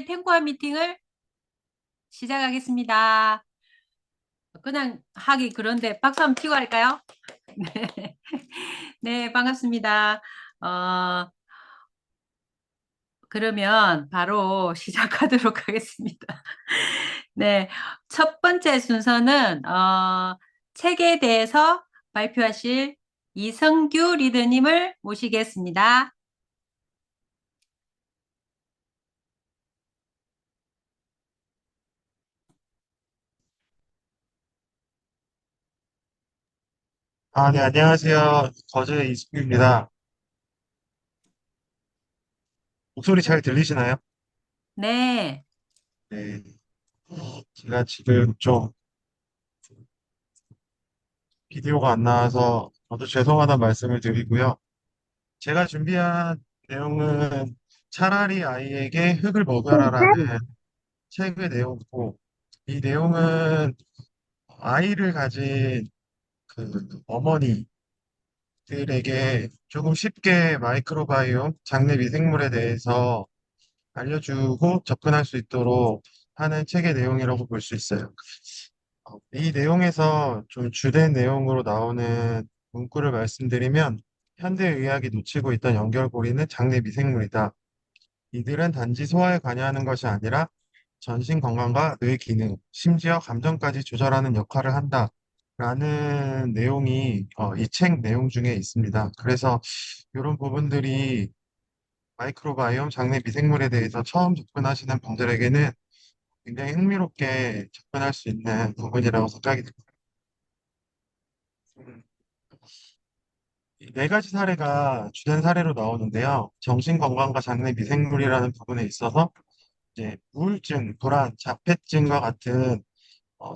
탱고한 미팅을 시작하겠습니다. 그냥 하기 그런데 박수 한번 치고 할까요? 네, 네, 반갑습니다. 어, 그러면 바로 시작하도록 하겠습니다. 네, 첫 번째 순서는 책에 대해서 발표하실 이성규 리더님을 모시겠습니다. 네, 안녕하세요. 거제 이승규입니다. 목소리 잘 들리시나요? 네, 네. 제가 지금 좀 비디오가 안 나와서 저도 죄송하다는 말씀을 드리고요. 제가 준비한 내용은 차라리 아이에게 흙을 먹여라라는 책의 내용이고, 이 내용은 아이를 가진 그 어머니들에게 조금 쉽게 마이크로바이옴, 장내 미생물에 대해서 알려주고 접근할 수 있도록 하는 책의 내용이라고 볼 수 있어요. 이 내용에서 좀 주된 내용으로 나오는 문구를 말씀드리면, 현대의학이 놓치고 있던 연결고리는 장내 미생물이다. 이들은 단지 소화에 관여하는 것이 아니라 전신 건강과 뇌 기능, 심지어 감정까지 조절하는 역할을 한다. 라는 내용이 이 책 내용 중에 있습니다. 그래서 이런 부분들이 마이크로바이옴 장내 미생물에 대해서 처음 접근하시는 분들에게는 굉장히 흥미롭게 접근할 수 있는 부분이라고 생각이 듭니다. 이네 가지 사례가 주된 사례로 나오는데요. 정신건강과 장내 미생물이라는 부분에 있어서 이제 우울증, 불안, 자폐증과 같은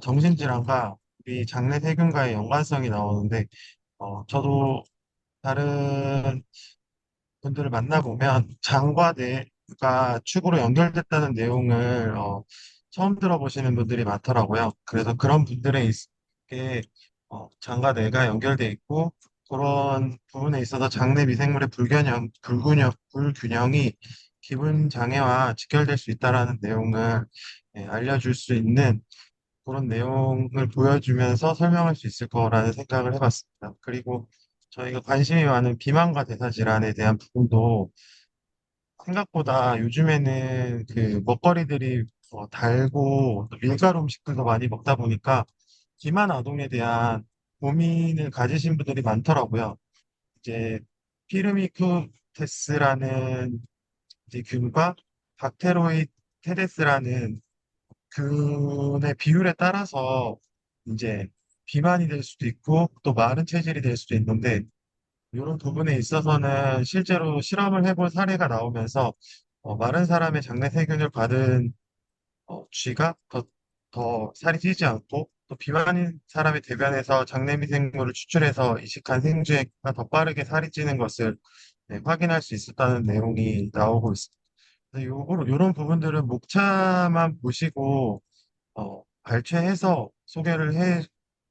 정신질환과 우리 장내 세균과의 연관성이 나오는데 저도 다른 분들을 만나보면 장과 뇌가 축으로 연결됐다는 내용을 처음 들어보시는 분들이 많더라고요. 그래서 그런 분들에 있게 장과 뇌가 연결돼 있고 그런 부분에 있어서 장내 미생물의 불균형이 기분 장애와 직결될 수 있다라는 내용을 알려줄 수 있는 그런 내용을 보여주면서 설명할 수 있을 거라는 생각을 해봤습니다. 그리고 저희가 관심이 많은 비만과 대사 질환에 대한 부분도 생각보다 요즘에는 그 먹거리들이 달고 또 밀가루 음식들도 많이 먹다 보니까 비만 아동에 대한 고민을 가지신 분들이 많더라고요. 이제 피르미쿠테스라는 이제 균과 박테로이테데스라는 균의 비율에 따라서 이제 비만이 될 수도 있고 또 마른 체질이 될 수도 있는데 이런 부분에 있어서는 실제로 실험을 해본 사례가 나오면서 마른 사람의 장내 세균을 받은 쥐가 더 살이 찌지 않고 또 비만인 사람의 대변에서 장내 미생물을 추출해서 이식한 생쥐가 더 빠르게 살이 찌는 것을 확인할 수 있었다는 내용이 나오고 있습니다. 요런 부분들은 목차만 보시고 발췌해서 소개를 해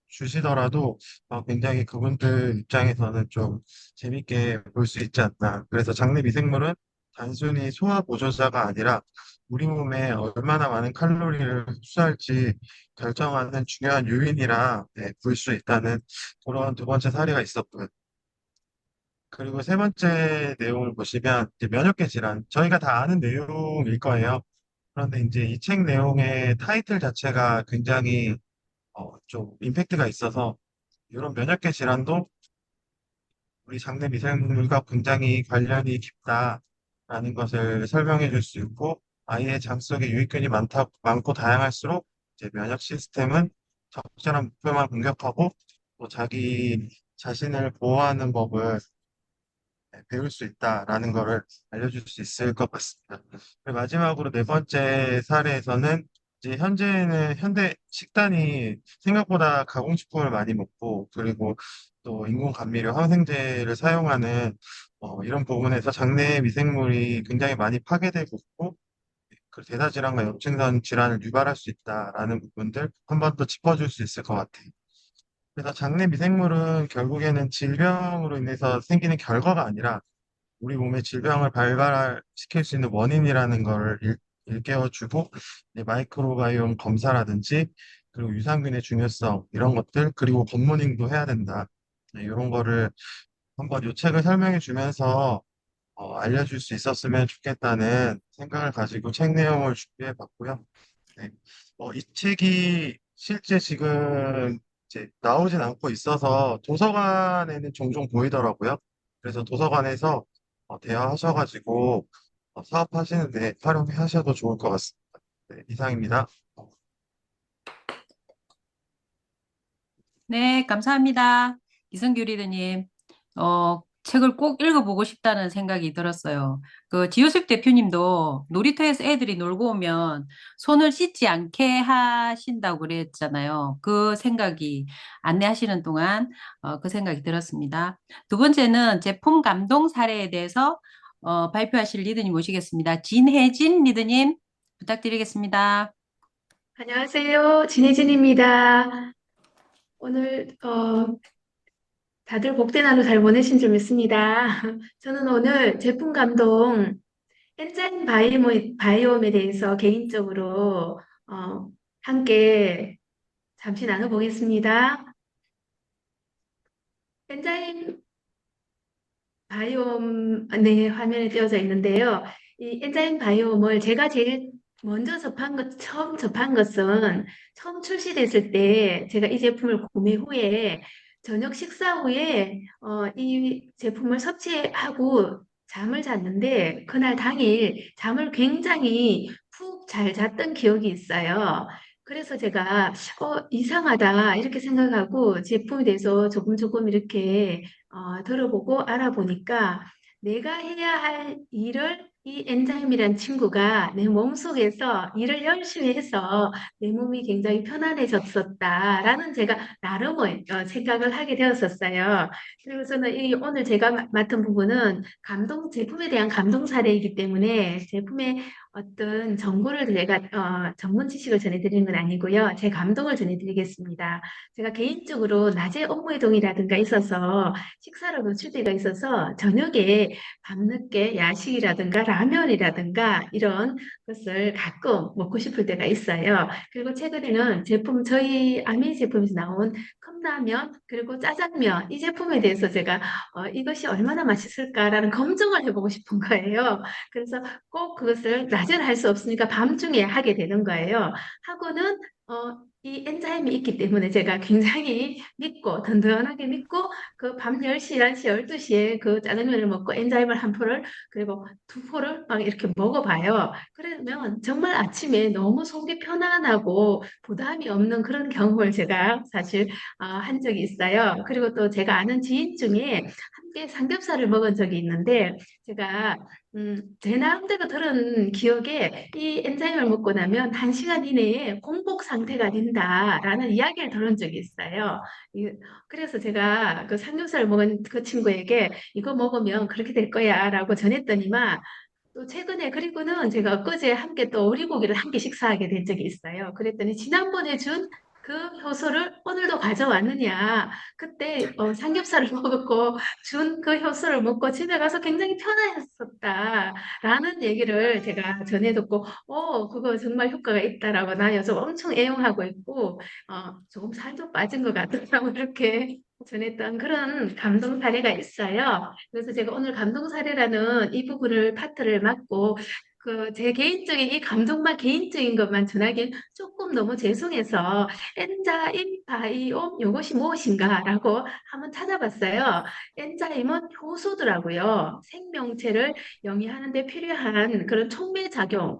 주시더라도 굉장히 그분들 입장에서는 좀 재밌게 볼 수 있지 않나. 그래서 장내 미생물은 단순히 소화 보조자가 아니라 우리 몸에 얼마나 많은 칼로리를 흡수할지 결정하는 중요한 요인이라 볼 수 있다는 그런 두 번째 사례가 있었고요. 그리고 세 번째 내용을 보시면 이제 면역계 질환. 저희가 다 아는 내용일 거예요. 그런데 이제 이 책 내용의 타이틀 자체가 굉장히 좀 임팩트가 있어서 이런 면역계 질환도 우리 장내 미생물과 굉장히 관련이 깊다라는 것을 설명해 줄 수 있고 아이의 장 속에 유익균이 많고 다양할수록 이제 면역 시스템은 적절한 목표만 공격하고 또 자기 자신을 보호하는 법을 배울 수 있다라는 것을 알려줄 수 있을 것 같습니다. 그리고 마지막으로 네 번째 사례에서는 이제 현재는 현대 식단이 생각보다 가공식품을 많이 먹고 그리고 또 인공 감미료, 항생제를 사용하는 이런 부분에서 장내 미생물이 굉장히 많이 파괴되고 있고 그 대사질환과 염증성 질환을 유발할 수 있다라는 부분들 한 번 더 짚어줄 수 있을 것 같아요. 그래서 장내 미생물은 결국에는 질병으로 인해서 생기는 결과가 아니라 우리 몸에 질병을 발발시킬 수 있는 원인이라는 걸 일깨워주고 이제 마이크로바이옴 검사라든지 그리고 유산균의 중요성 이런 것들 그리고 굿모닝도 해야 된다. 네, 이런 거를 한번 이 책을 설명해 주면서 알려줄 수 있었으면 좋겠다는 생각을 가지고 책 내용을 준비해 봤고요. 네. 이 책이 실제 지금 이제 나오진 않고 있어서 도서관에는 종종 보이더라고요. 그래서 도서관에서 대여하셔가지고 사업하시는데 활용하셔도 좋을 것 같습니다. 네, 이상입니다. 네, 감사합니다. 이성규 리더님, 책을 꼭 읽어보고 싶다는 생각이 들었어요. 그 지효섭 대표님도 놀이터에서 애들이 놀고 오면 손을 씻지 않게 하신다고 그랬잖아요. 그 생각이 안내하시는 동안 그 생각이 들었습니다. 두 번째는 제품 감동 사례에 대해서 발표하실 리더님 모시겠습니다. 진혜진 리더님 부탁드리겠습니다. 안녕하세요. 진혜진입니다. 오늘 다들 복된 하루 잘 보내신 줄 믿습니다. 저는 오늘 제품 감동 엔자임 바이옴에 대해서 개인적으로 함께 잠시 나눠보겠습니다. 엔자임 바이옴, 네, 화면에 띄어져 있는데요. 이 엔자임 바이옴을 제가 제일 먼저 처음 접한 것은 처음 출시됐을 때 제가 이 제품을 구매 후에 저녁 식사 후에 이 제품을 섭취하고 잠을 잤는데 그날 당일 잠을 굉장히 푹 잘 잤던 기억이 있어요. 그래서 제가 이상하다 이렇게 생각하고 제품에 대해서 조금 조금 이렇게 들어보고 알아보니까 내가 해야 할 일을 이 엔자임이란 친구가 내 몸속에서 일을 열심히 해서 내 몸이 굉장히 편안해졌었다라는 제가 나름의 생각을 하게 되었었어요. 그리고 저는 오늘 제가 맡은 부분은 제품에 대한 감동 사례이기 때문에 제품의 어떤 정보를 제가 전문 지식을 전해드리는 건 아니고요. 제 감동을 전해드리겠습니다. 제가 개인적으로 낮에 업무 이동이라든가 있어서 식사로 노출 때가 있어서 저녁에 밤늦게 야식이라든가 라면이라든가 이런 것을 가끔 먹고 싶을 때가 있어요. 그리고 최근에는 저희 아미 제품에서 나온 컵라면 그리고 짜장면 이 제품에 대해서 제가 이것이 얼마나 맛있을까라는 검증을 해보고 싶은 거예요. 그래서 꼭 그것을 낮에는 할 수 없으니까 밤중에 하게 되는 거예요. 하고는 이 엔자임이 있기 때문에 제가 굉장히 믿고 든든하게 믿고 그 밤 10시, 11시, 12시에 그 짜장면을 먹고 엔자임을 한 포를 그리고 두 포를 막 이렇게 먹어봐요. 그러면 정말 아침에 너무 속이 편안하고 부담이 없는 그런 경험을 제가 사실 한 적이 있어요. 그리고 또 제가 아는 지인 중에 함께 삼겹살을 먹은 적이 있는데 제가 제 나름대로 들은 기억에 이 엔자임을 먹고 나면 1시간 이내에 공복 상태가 된다라는 이야기를 들은 적이 있어요. 그래서 제가 그 삼겹살 먹은 그 친구에게 이거 먹으면 그렇게 될 거야 라고 전했더니만 또 최근에 그리고는 제가 엊그제 함께 또 오리고기를 함께 식사하게 된 적이 있어요. 그랬더니 지난번에 준 그 효소를 오늘도 가져왔느냐. 그때 삼겹살을 먹었고 준 그 효소를 먹고 집에 가서 굉장히 편안했었다라는 얘기를 제가 전해 듣고 그거 정말 효과가 있다라고 나 요즘 엄청 애용하고 있고 조금 살도 빠진 것 같다고 이렇게 전했던 그런 감동 사례가 있어요. 그래서 제가 오늘 감동 사례라는 이 부분을 파트를 맡고 제 개인적인 이 감동만 개인적인 것만 전하기 조금 너무 죄송해서 엔자임 바이옴 이것이 무엇인가라고 한번 찾아봤어요. 엔자임은 효소더라고요. 생명체를 영위하는 데 필요한 그런 촉매작용.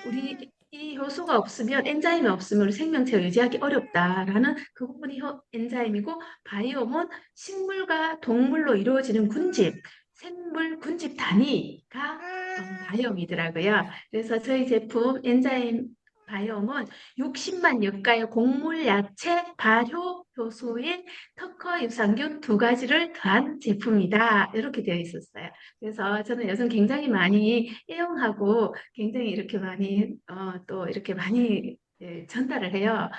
우리 이 효소가 없으면 엔자임이 없으면 우리 생명체를 유지하기 어렵다라는 그 부분이 엔자임이고 바이옴은 식물과 동물로 이루어지는 군집, 생물 군집 단위가 바이옴이더라고요. 그래서 저희 제품 엔자임 바이옴은 60만 역가의 곡물 야채 발효 효소인 특허 유산균 두 가지를 더한 제품이다. 이렇게 되어 있었어요. 그래서 저는 요즘 굉장히 많이 애용하고 굉장히 이렇게 많이 또 이렇게 많이 전달을 해요.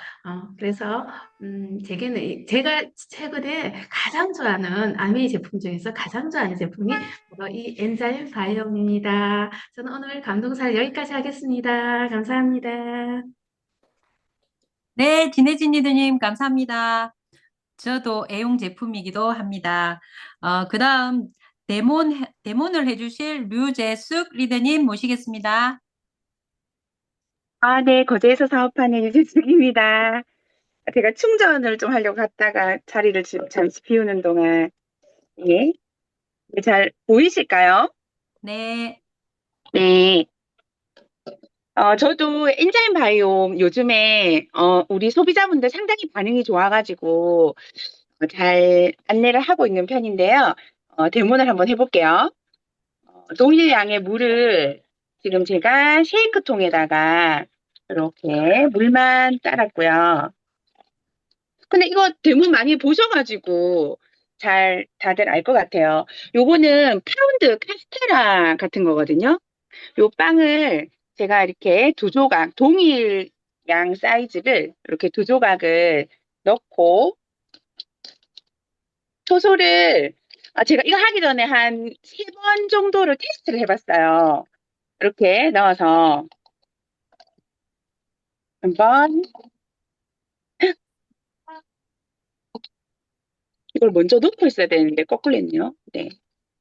그래서 제가 최근에 가장 좋아하는 아메이 제품 중에서 가장 좋아하는 제품이 바로 이 엔자임 바이옴입니다. 저는 오늘 감동사를 여기까지 하겠습니다. 감사합니다. 네, 진혜진 리더님, 감사합니다. 저도 애용 제품이기도 합니다. 그 다음, 데몬을 해주실 류재숙 리더님 모시겠습니다. 아, 네, 거제에서 사업하는 유재숙입니다. 제가 충전을 좀 하려고 갔다가 자리를 지금 잠시 비우는 동안, 예, 잘 보이실까요? 네, 네. 저도 엔자임 바이옴 요즘에, 우리 소비자분들 상당히 반응이 좋아가지고, 잘 안내를 하고 있는 편인데요. 데모를 한번 해볼게요. 동일량의 물을 지금 제가 쉐이크 통에다가 이렇게 물만 따랐고요. 근데 이거 대문 많이 보셔가지고 잘 다들 알 것 같아요. 요거는 파운드 카스테라 같은 거거든요. 요 빵을 제가 이렇게 두 조각, 동일 양 사이즈를 이렇게 두 조각을 넣고 초소를 제가 이거 하기 전에 한 세 번 정도를 테스트를 해봤어요. 이렇게 넣어서 한번 이걸 먼저 넣고 있어야 되는데 거꾸로 했네요. 네.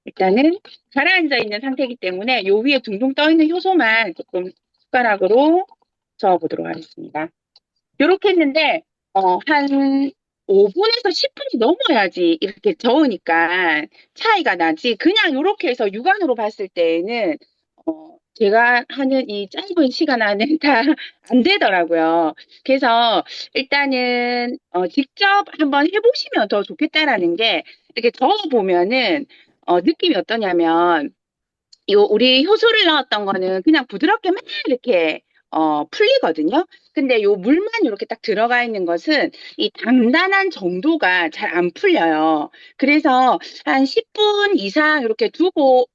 일단은 가라앉아 있는 상태이기 때문에 요 위에 둥둥 떠 있는 효소만 조금 숟가락으로 저어보도록 하겠습니다. 요렇게 했는데 한 5분에서 10분이 넘어야지 이렇게 저으니까 차이가 나지. 그냥 요렇게 해서 육안으로 봤을 때에는 제가 하는 이 짧은 시간 안에 다 안 되더라고요. 그래서 일단은 직접 한번 해보시면 더 좋겠다라는 게 이렇게 저어보면은 느낌이 어떠냐면 우리 효소를 넣었던 거는 그냥 부드럽게 막 이렇게 풀리거든요. 근데 요 물만 이렇게 딱 들어가 있는 것은 이 단단한 정도가 잘 안 풀려요. 그래서 한 10분 이상 이렇게 두고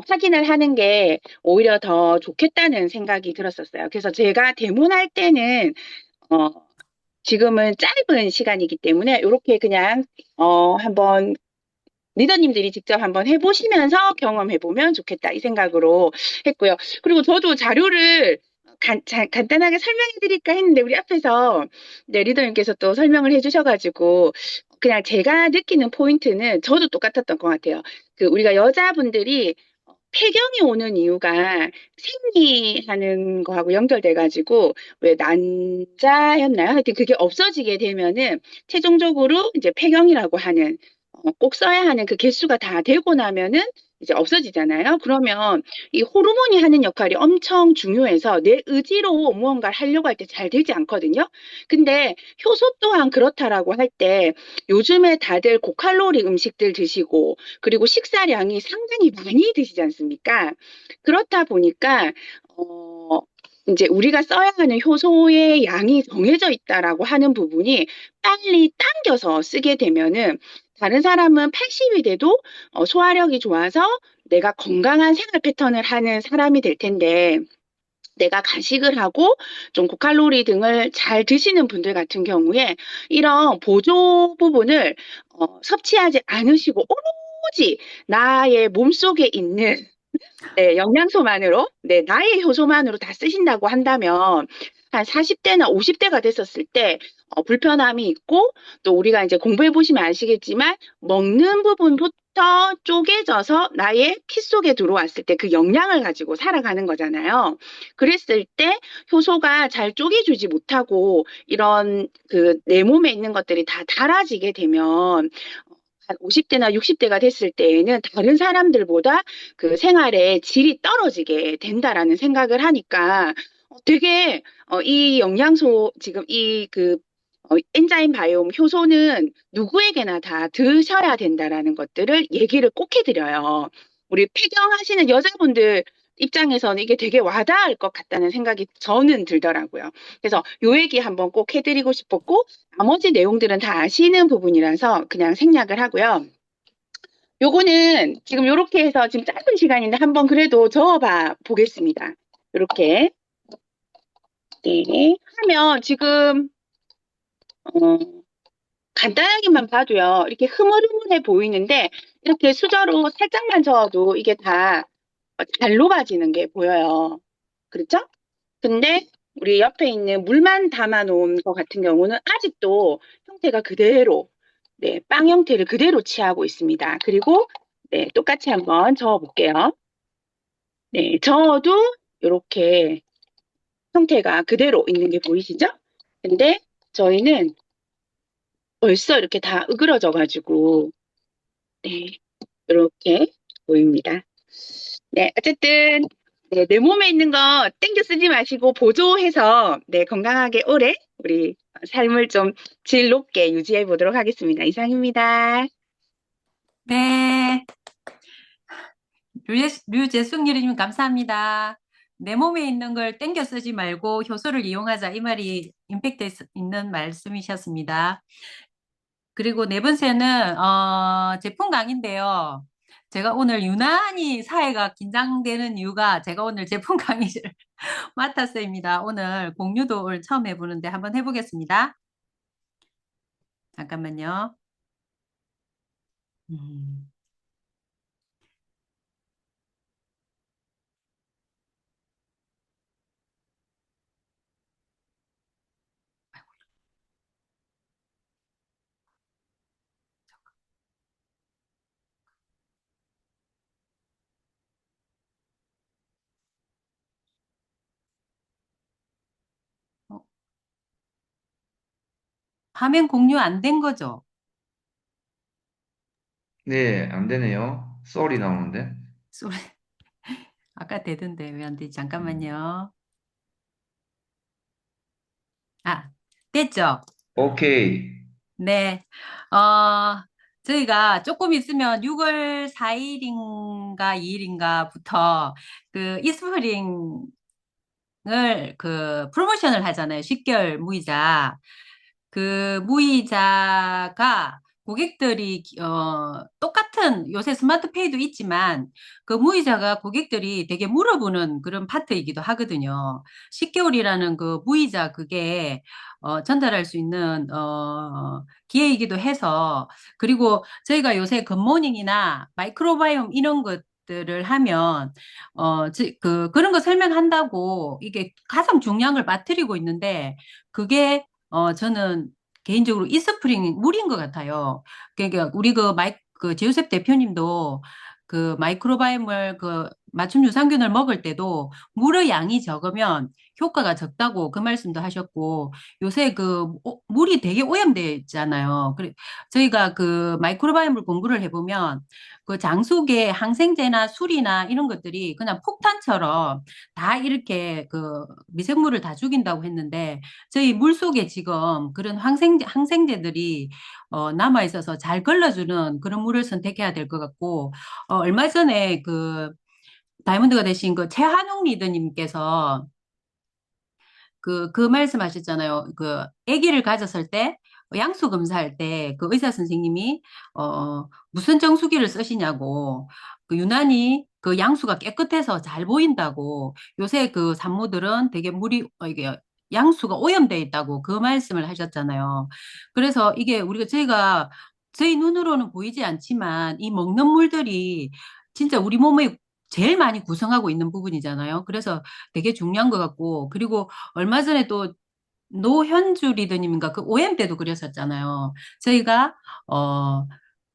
확인을 하는 게 오히려 더 좋겠다는 생각이 들었었어요. 그래서 제가 데모할 때는 어, 지금은 짧은 시간이기 때문에 이렇게 그냥 한번 리더님들이 직접 한번 해보시면서 경험해보면 좋겠다 이 생각으로 했고요. 그리고 저도 자료를 간단하게 설명해 드릴까 했는데 우리 앞에서 네, 리더님께서 또 설명을 해주셔가지고 그냥 제가 느끼는 포인트는 저도 똑같았던 것 같아요. 그 우리가 여자분들이 폐경이 오는 이유가 생리하는 거하고 연결돼가지고 왜 난자였나요? 하여튼 그게 없어지게 되면은 최종적으로 이제 폐경이라고 하는 꼭 써야 하는 그 개수가 다 되고 나면은 이제 없어지잖아요. 그러면 이 호르몬이 하는 역할이 엄청 중요해서 내 의지로 무언가를 하려고 할 때 잘 되지 않거든요. 근데 효소 또한 그렇다라고 할 때 요즘에 다들 고칼로리 음식들 드시고 그리고 식사량이 상당히 많이 드시지 않습니까? 그렇다 보니까 어 이제 우리가 써야 하는 효소의 양이 정해져 있다라고 하는 부분이 빨리 당겨서 쓰게 되면은 다른 사람은 80이 돼도 소화력이 좋아서 내가 건강한 생활 패턴을 하는 사람이 될 텐데 내가 가식을 하고 좀 고칼로리 등을 잘 드시는 분들 같은 경우에 이런 보조 부분을 섭취하지 않으시고 오로지 나의 몸속에 있는 네, 영양소만으로, 네, 나의 효소만으로 다 쓰신다고 한다면, 한 40대나 50대가 됐었을 때, 불편함이 있고, 또 우리가 이제 공부해 보시면 아시겠지만, 먹는 부분부터 쪼개져서 나의 피 속에 들어왔을 때 그 영양을 가지고 살아가는 거잖아요. 그랬을 때 효소가 잘 쪼개주지 못하고, 이런 그 내 몸에 있는 것들이 다 닳아지게 되면, 한 50대나 60대가 됐을 때에는 다른 사람들보다 그 생활의 질이 떨어지게 된다라는 생각을 하니까 되게 이 영양소 지금 이 그 엔자임 바이옴 효소는 누구에게나 다 드셔야 된다라는 것들을 얘기를 꼭 해드려요. 우리 폐경하시는 여자분들 입장에서는 이게 되게 와닿을 것 같다는 생각이 저는 들더라고요. 그래서 요 얘기 한번 꼭 해드리고 싶었고 나머지 내용들은 다 아시는 부분이라서 그냥 생략을 하고요. 요거는 지금 요렇게 해서 지금 짧은 시간인데 한번 그래도 저어봐 보겠습니다. 요렇게. 네. 하면 지금, 어, 간단하게만 봐도요, 이렇게 흐물흐물해 보이는데, 이렇게 수저로 살짝만 저어도 이게 다 잘 녹아지는 게 보여요. 그렇죠? 근데 우리 옆에 있는 물만 담아 놓은 것 같은 경우는 아직도 형태가 그대로, 네, 빵 형태를 그대로 취하고 있습니다. 그리고, 네, 똑같이 한번 저어 볼게요. 네, 저어도 이렇게 형태가 그대로 있는 게 보이시죠? 근데 저희는 벌써 이렇게 다 으그러져 가지고, 네, 이렇게 보입니다. 네, 어쨌든, 네, 내 몸에 있는 거 땡겨 쓰지 마시고 보조해서, 네, 건강하게 오래 우리 삶을 좀 질 높게 유지해 보도록 하겠습니다. 이상입니다. 네. 류재숙 유리님 감사합니다. 내 몸에 있는 걸 땡겨 쓰지 말고 효소를 이용하자. 이 말이 임팩트 있는 말씀이셨습니다. 그리고 네 번째는 제품 강의인데요. 제가 오늘 유난히 사회가 긴장되는 이유가 제가 오늘 제품 강의를 맡았습니다. 오늘 공유도 오늘 처음 해보는데 한번 해보겠습니다. 잠깐만요. 음, 어, 화면 공유 안 된 거죠? 네, 안 되네요. 썰이 나오는데. 소리 아까 되던데 왜 안 되지? 음. 잠깐만요. 아, 됐죠? 오케이. 네. 어, 저희가 조금 있으면 6월 4일인가 2일인가부터 그 이스프링을 그 프로모션을 하잖아요. 10개월 무이자. 그 무이자가 고객들이 똑같은 요새 스마트페이도 있지만 그 무이자가 고객들이 되게 물어보는 그런 파트이기도 하거든요. 10개월이라는 그 무이자 그게 전달할 수 있는 기회이기도 해서 그리고 저희가 요새 굿모닝이나 마이크로바이옴 이런 것들을 하면 그런 거 설명한다고 이게 가장 중요한 걸 빠뜨리고 있는데 그게 저는 개인적으로 이스프링 물인 것 같아요. 그러니까 우리 그 제요셉 대표님도 그 마이크로바이옴을 그 맞춤 유산균을 먹을 때도 물의 양이 적으면 효과가 적다고 그 말씀도 하셨고 요새 그 물이 되게 오염되어 있잖아요. 그래 저희가 그 마이크로바이옴을 공부를 해보면 그 장 속에 항생제나 술이나 이런 것들이 그냥 폭탄처럼 다 이렇게 그 미생물을 다 죽인다고 했는데 저희 물 속에 지금 그런 항생제들이 남아 있어서 잘 걸러주는 그런 물을 선택해야 될 것 같고 얼마 전에 그 다이아몬드가 되신 그 최한웅 리더님께서 그 말씀하셨잖아요. 그 아기를 가졌을 때 양수 검사할 때 그 의사 선생님이 무슨 정수기를 쓰시냐고 그 유난히 그 양수가 깨끗해서 잘 보인다고 요새 그 산모들은 되게 물이 이게 양수가 오염돼 있다고 그 말씀을 하셨잖아요. 그래서 이게 우리가 저희가 저희 눈으로는 보이지 않지만 이 먹는 물들이 진짜 우리 몸에 제일 많이 구성하고 있는 부분이잖아요. 그래서 되게 중요한 것 같고 그리고 얼마 전에 또 노현주 리더님인가 그 OM 때도 그랬었잖아요. 저희가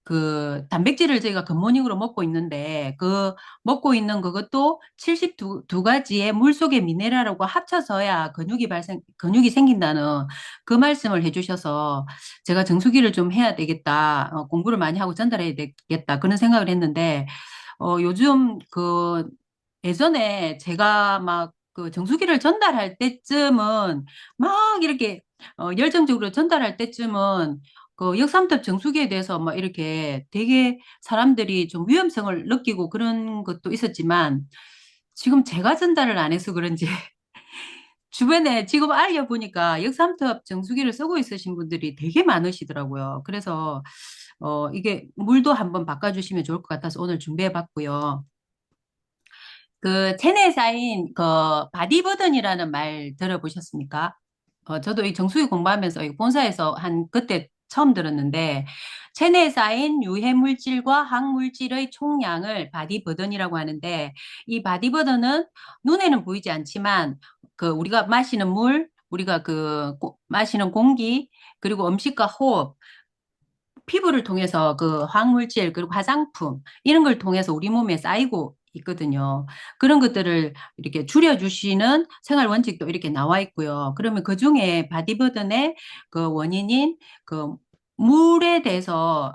그 단백질을 저희가 굿모닝으로 먹고 있는데 그 먹고 있는 그것도 72 가지의 물속의 미네랄하고 합쳐서야 근육이 생긴다는 그 말씀을 해주셔서 제가 정수기를 좀 해야 되겠다. 공부를 많이 하고 전달해야 되겠다. 그런 생각을 했는데 요즘 그 예전에 제가 막 그 정수기를 전달할 때쯤은 막 이렇게 열정적으로 전달할 때쯤은 그 역삼탑 정수기에 대해서 막 이렇게 되게 사람들이 좀 위험성을 느끼고 그런 것도 있었지만 지금 제가 전달을 안 해서 그런지 주변에 지금 알려보니까 역삼탑 정수기를 쓰고 있으신 분들이 되게 많으시더라고요. 그래서 이게 물도 한번 바꿔주시면 좋을 것 같아서 오늘 준비해 봤고요. 그 체내에 쌓인 그 바디버든이라는 말 들어보셨습니까? 저도 이 정수기 공부하면서 이 본사에서 한 그때 처음 들었는데 체내에 쌓인 유해 물질과 항물질의 총량을 바디버든이라고 하는데 이 바디버든은 눈에는 보이지 않지만 그 우리가 마시는 물, 우리가 마시는 공기, 그리고 음식과 호흡, 피부를 통해서 그 화학물질 그리고 화장품 이런 걸 통해서 우리 몸에 쌓이고 있거든요. 그런 것들을 이렇게 줄여주시는 생활 원칙도 이렇게 나와 있고요. 그러면 그 중에 바디버든의 그 원인인 그 물에 대해서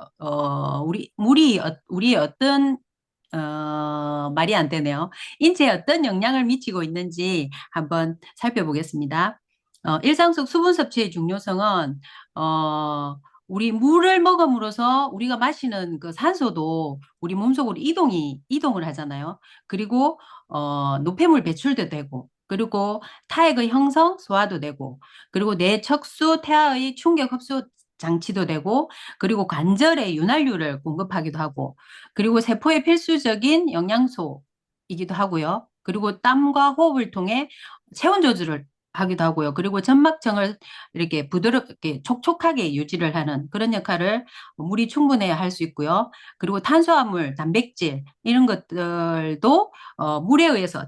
우리 어떤 말이 안 되네요. 인체에 어떤 영향을 미치고 있는지 한번 살펴보겠습니다. 일상 속 수분 섭취의 중요성은 우리 물을 먹음으로써 우리가 마시는 그 산소도 우리 몸속으로 이동을 하잖아요. 그리고, 노폐물 배출도 되고, 그리고 타액의 형성, 소화도 되고, 그리고 뇌 척수, 태아의 충격 흡수 장치도 되고, 그리고 관절에 윤활유를 공급하기도 하고, 그리고 세포의 필수적인 영양소이기도 하고요. 그리고 땀과 호흡을 통해 체온 조절을 하기도 하고요. 그리고 점막층을 이렇게 부드럽게 촉촉하게 유지를 하는 그런 역할을 물이 충분해야 할 수 있고요. 그리고 탄수화물, 단백질 이런 것들도 물에 의해서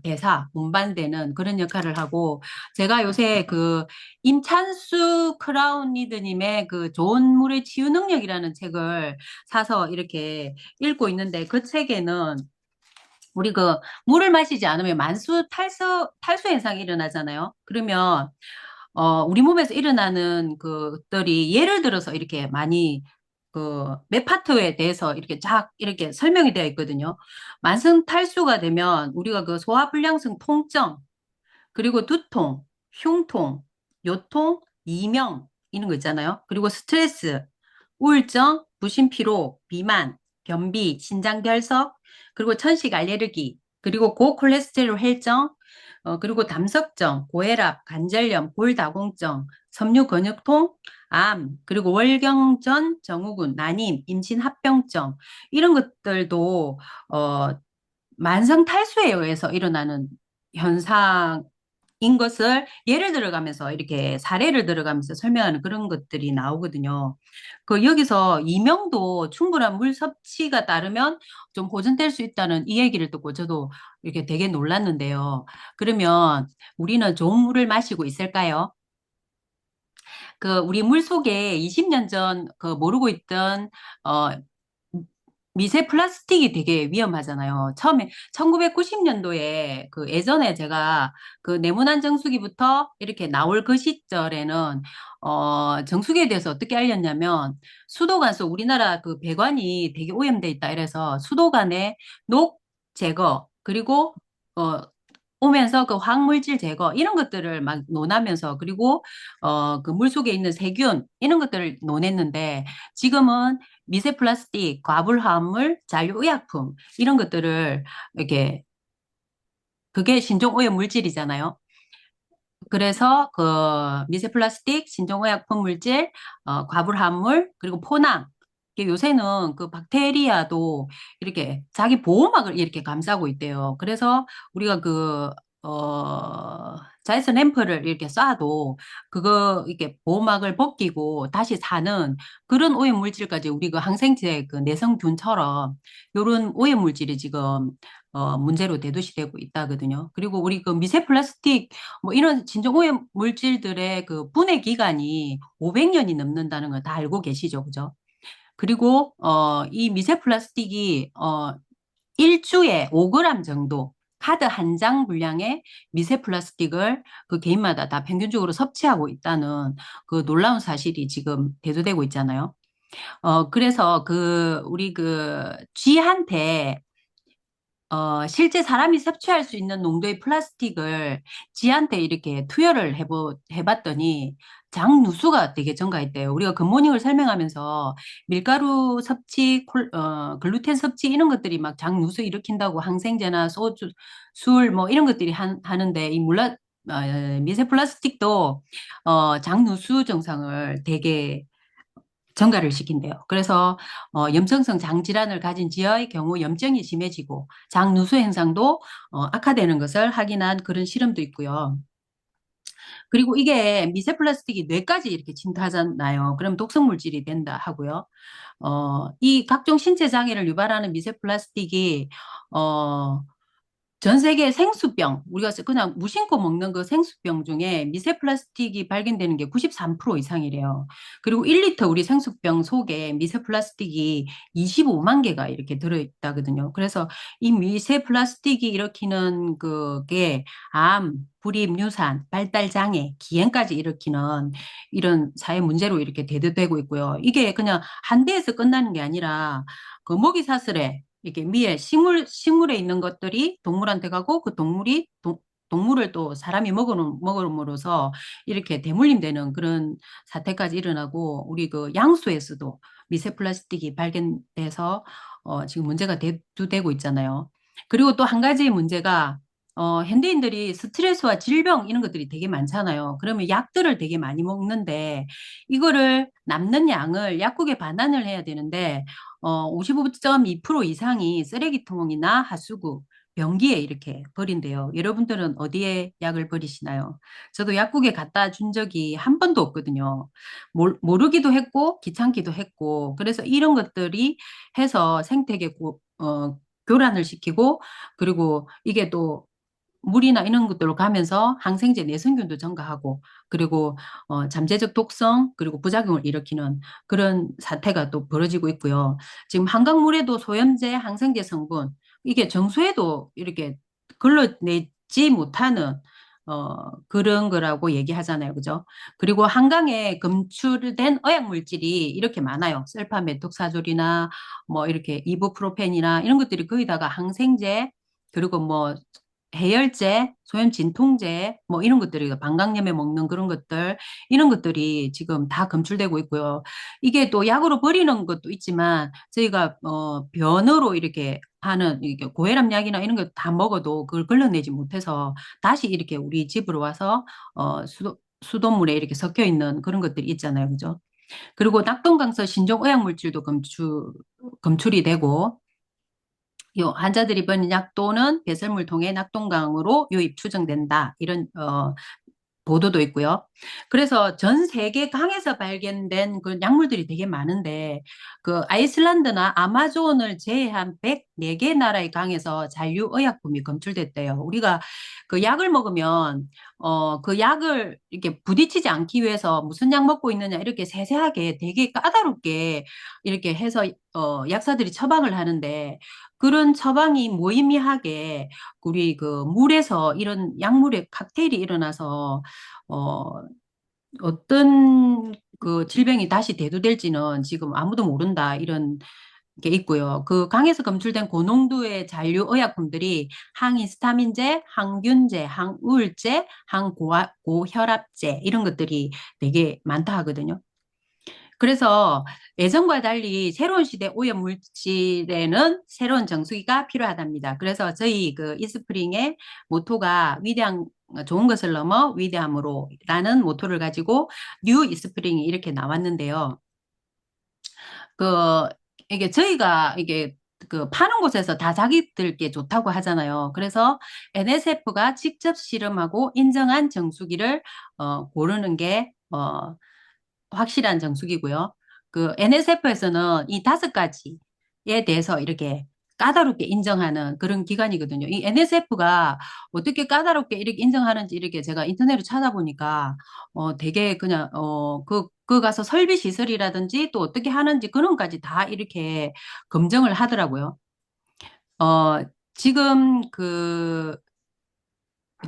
운반되는 그런 역할을 하고 제가 요새 그 임찬수 크라운니드님의 그 좋은 물의 치유 능력이라는 책을 사서 이렇게 읽고 있는데 그 책에는 우리 그 물을 마시지 않으면 탈수 현상이 일어나잖아요. 그러면 우리 몸에서 일어나는 그것들이 예를 들어서 이렇게 많이 몇 파트에 대해서 이렇게 이렇게 설명이 되어 있거든요. 만성 탈수가 되면 우리가 그 소화불량성 통증, 그리고 두통, 흉통, 요통, 이명 이런 거 있잖아요. 그리고 스트레스, 우울증, 부신피로, 비만, 변비, 신장결석, 그리고 천식 알레르기, 그리고 고콜레스테롤 혈증, 그리고 담석증, 고혈압, 관절염, 골다공증, 섬유근육통, 암, 그리고 월경전, 증후군, 난임, 임신합병증 이런 것들도 어, 만성 탈수에 의해서 일어나는 현상 인 것을 예를 들어가면서 이렇게 사례를 들어가면서 설명하는 그런 것들이 나오거든요. 여기서 이명도 충분한 물 섭취가 따르면 좀 보존될 수 있다는 이 얘기를 듣고 저도 이렇게 되게 놀랐는데요. 그러면 우리는 좋은 물을 마시고 있을까요? 우리 물 속에 20년 전 모르고 있던 어, 미세 플라스틱이 되게 위험하잖아요. 처음에 1990년도에 예전에 제가 네모난 정수기부터 이렇게 나올 그 시절에는 정수기에 대해서 어떻게 알렸냐면 수도관서 우리나라 배관이 되게 오염돼 있다 이래서 수도관에 녹 제거 그리고 어 오면서 화학물질 제거 이런 것들을 막 논하면서 그리고 물속에 있는 세균 이런 것들을 논했는데 지금은 미세 플라스틱, 과불화합물, 잔류의약품 이런 것들을 이렇게 그게 신종오염 물질이잖아요. 그래서 미세 플라스틱, 신종의약품 물질, 과불화합물 그리고 포낭 이게 요새는 박테리아도 이렇게 자기 보호막을 이렇게 감싸고 있대요. 그래서 우리가 자외선 램프를 이렇게 쏴도 이렇게 보호막을 벗기고 다시 사는 그런 오염 물질까지 우리 항생제 내성균처럼 요런 오염 물질이 지금 문제로 대두시되고 있다거든요. 그리고 우리 미세 플라스틱 뭐 이런 진정오염 물질들의 분해 기간이 500년이 넘는다는 걸 다 알고 계시죠, 그죠? 그리고 이 미세 플라스틱이 일주에 5g 정도 카드 한 장 분량의 미세 플라스틱을 개인마다 다 평균적으로 섭취하고 있다는 놀라운 사실이 지금 대두되고 있잖아요. 그래서 우리 쥐한테 실제 사람이 섭취할 수 있는 농도의 플라스틱을 지한테 이렇게 투여를 해봤더니 장누수가 되게 증가했대요. 우리가 굿모닝을 설명하면서 밀가루 섭취, 글루텐 섭취 이런 것들이 막 장누수 일으킨다고 항생제나 소주, 술 뭐 이런 것들이 하는데 미세 플라스틱도 장누수 증상을 되게 증가를 시킨대요. 그래서 염증성 장질환을 가진 지하의 경우 염증이 심해지고 장누수 현상도 악화되는 것을 확인한 그런 실험도 있고요. 그리고 이게 미세 플라스틱이 뇌까지 이렇게 침투하잖아요. 그럼 독성 물질이 된다 하고요. 이 각종 신체 장애를 유발하는 미세 플라스틱이 어, 전 세계 생수병, 우리가 그냥 무심코 먹는 그 생수병 중에 미세 플라스틱이 발견되는 게 93% 이상이래요. 그리고 1리터 우리 생수병 속에 미세 플라스틱이 25만 개가 이렇게 들어있다거든요. 그래서 이 미세 플라스틱이 일으키는 그게 암, 불임, 유산, 발달 장애, 기행까지 일으키는 이런 사회 문제로 이렇게 대두되고 있고요. 이게 그냥 한 대에서 끝나는 게 아니라 그 먹이 사슬에 이게 미에 식물에 있는 것들이 동물한테 가고 그 동물이 동물을 또 사람이 먹음으로써 이렇게 대물림되는 그런 사태까지 일어나고 우리 그 양수에서도 미세 플라스틱이 발견돼서 지금 문제가 대두되고 있잖아요. 그리고 또 한 가지 문제가 현대인들이 스트레스와 질병 이런 것들이 되게 많잖아요. 그러면 약들을 되게 많이 먹는데 이거를 남는 양을 약국에 반환을 해야 되는데 55.2% 이상이 쓰레기통이나 하수구, 변기에 이렇게 버린대요. 여러분들은 어디에 약을 버리시나요? 저도 약국에 갖다 준 적이 한 번도 없거든요. 모르기도 했고, 귀찮기도 했고, 그래서 이런 것들이 해서 생태계 교란을 시키고, 그리고 이게 또 물이나 이런 것들로 가면서 항생제 내성균도 증가하고 그리고 잠재적 독성 그리고 부작용을 일으키는 그런 사태가 또 벌어지고 있고요. 지금 한강물에도 소염제, 항생제 성분 이게 정수에도 이렇게 걸러내지 못하는 그런 거라고 얘기하잖아요. 그죠? 그리고 한강에 검출된 의약물질이 이렇게 많아요. 설파메톡사졸이나 뭐 이렇게 이부프로펜이나 이런 것들이 거의 다가 항생제 그리고 뭐 해열제, 소염 진통제, 뭐 이런 것들이 방광염에 먹는 그런 것들, 이런 것들이 지금 다 검출되고 있고요. 이게 또 약으로 버리는 것도 있지만 저희가 변으로 이렇게 하는 이게 고혈압 약이나 이런 거 다 먹어도 그걸 걸러내지 못해서 다시 이렇게 우리 집으로 와서 수돗물에 이렇게 섞여 있는 그런 것들이 있잖아요. 그죠? 그리고 낙동강서 신종의약 물질도 검출이 되고 요 환자들이 버린 약 또는 배설물 통해 낙동강으로 유입 추정된다. 이런 보도도 있고요. 그래서 전 세계 강에서 발견된 그 약물들이 되게 많은데 그 아이슬란드나 아마존을 제외한 104개 나라의 강에서 잔류의약품이 검출됐대요. 우리가 그 약을 먹으면 그 약을 이렇게 부딪히지 않기 위해서 무슨 약 먹고 있느냐 이렇게 세세하게 되게 까다롭게 이렇게 해서 약사들이 처방을 하는데 그런 처방이 무의미하게 우리 그 물에서 이런 약물의 칵테일이 일어나서 어, 어떤 그 질병이 다시 대두될지는 지금 아무도 모른다 이런 게 있고요. 그 강에서 검출된 고농도의 잔류 의약품들이 항히스타민제, 항균제, 항우울제, 항고혈압제 이런 것들이 되게 많다 하거든요. 그래서 예전과 달리 새로운 시대 오염 물질에는 새로운 정수기가 필요하답니다. 그래서 저희 그 이스프링의 모토가 좋은 것을 넘어 위대함으로라는 모토를 가지고 뉴 이스프링이 이렇게 나왔는데요. 그 이게 저희가 이게 그 파는 곳에서 다 자기들께 좋다고 하잖아요. 그래서 NSF가 직접 실험하고 인정한 정수기를 고르는 게 확실한 정수기고요. 그 NSF에서는 이 5가지에 대해서 이렇게 까다롭게 인정하는 그런 기관이거든요. 이 NSF가 어떻게 까다롭게 이렇게 인정하는지 이렇게 제가 인터넷으로 찾아보니까 되게 그냥 그 가서 설비 시설이라든지 또 어떻게 하는지 그런 것까지 다 이렇게 검증을 하더라고요. 어, 지금 그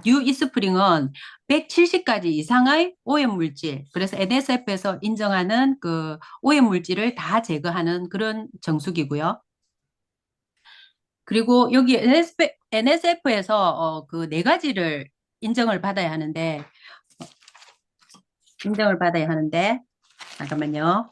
뉴 이스프링은 170가지 이상의 오염물질, 그래서 NSF에서 인정하는 그 오염물질을 다 제거하는 그런 정수기고요. 그리고 여기 NSF에서 그 4가지를 인정을 받아야 하는데, 잠깐만요.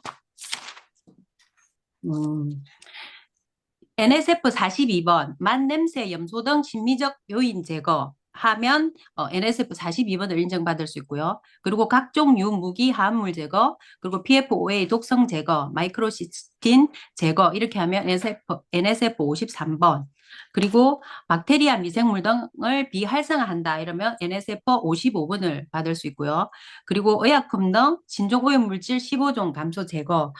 NSF 42번, 만냄새, 염소 등 심미적 요인 제거. 하면 NSF 42번을 인정받을 수 있고요. 그리고 각종 유무기 화합물 제거, 그리고 PFOA 독성 제거, 마이크로시스틴 제거 이렇게 하면 NSF 53번. 그리고 박테리아 미생물 등을 비활성화한다 이러면 NSF 55번을 받을 수 있고요. 그리고 의약품 등 신종 오염물질 15종 감소 제거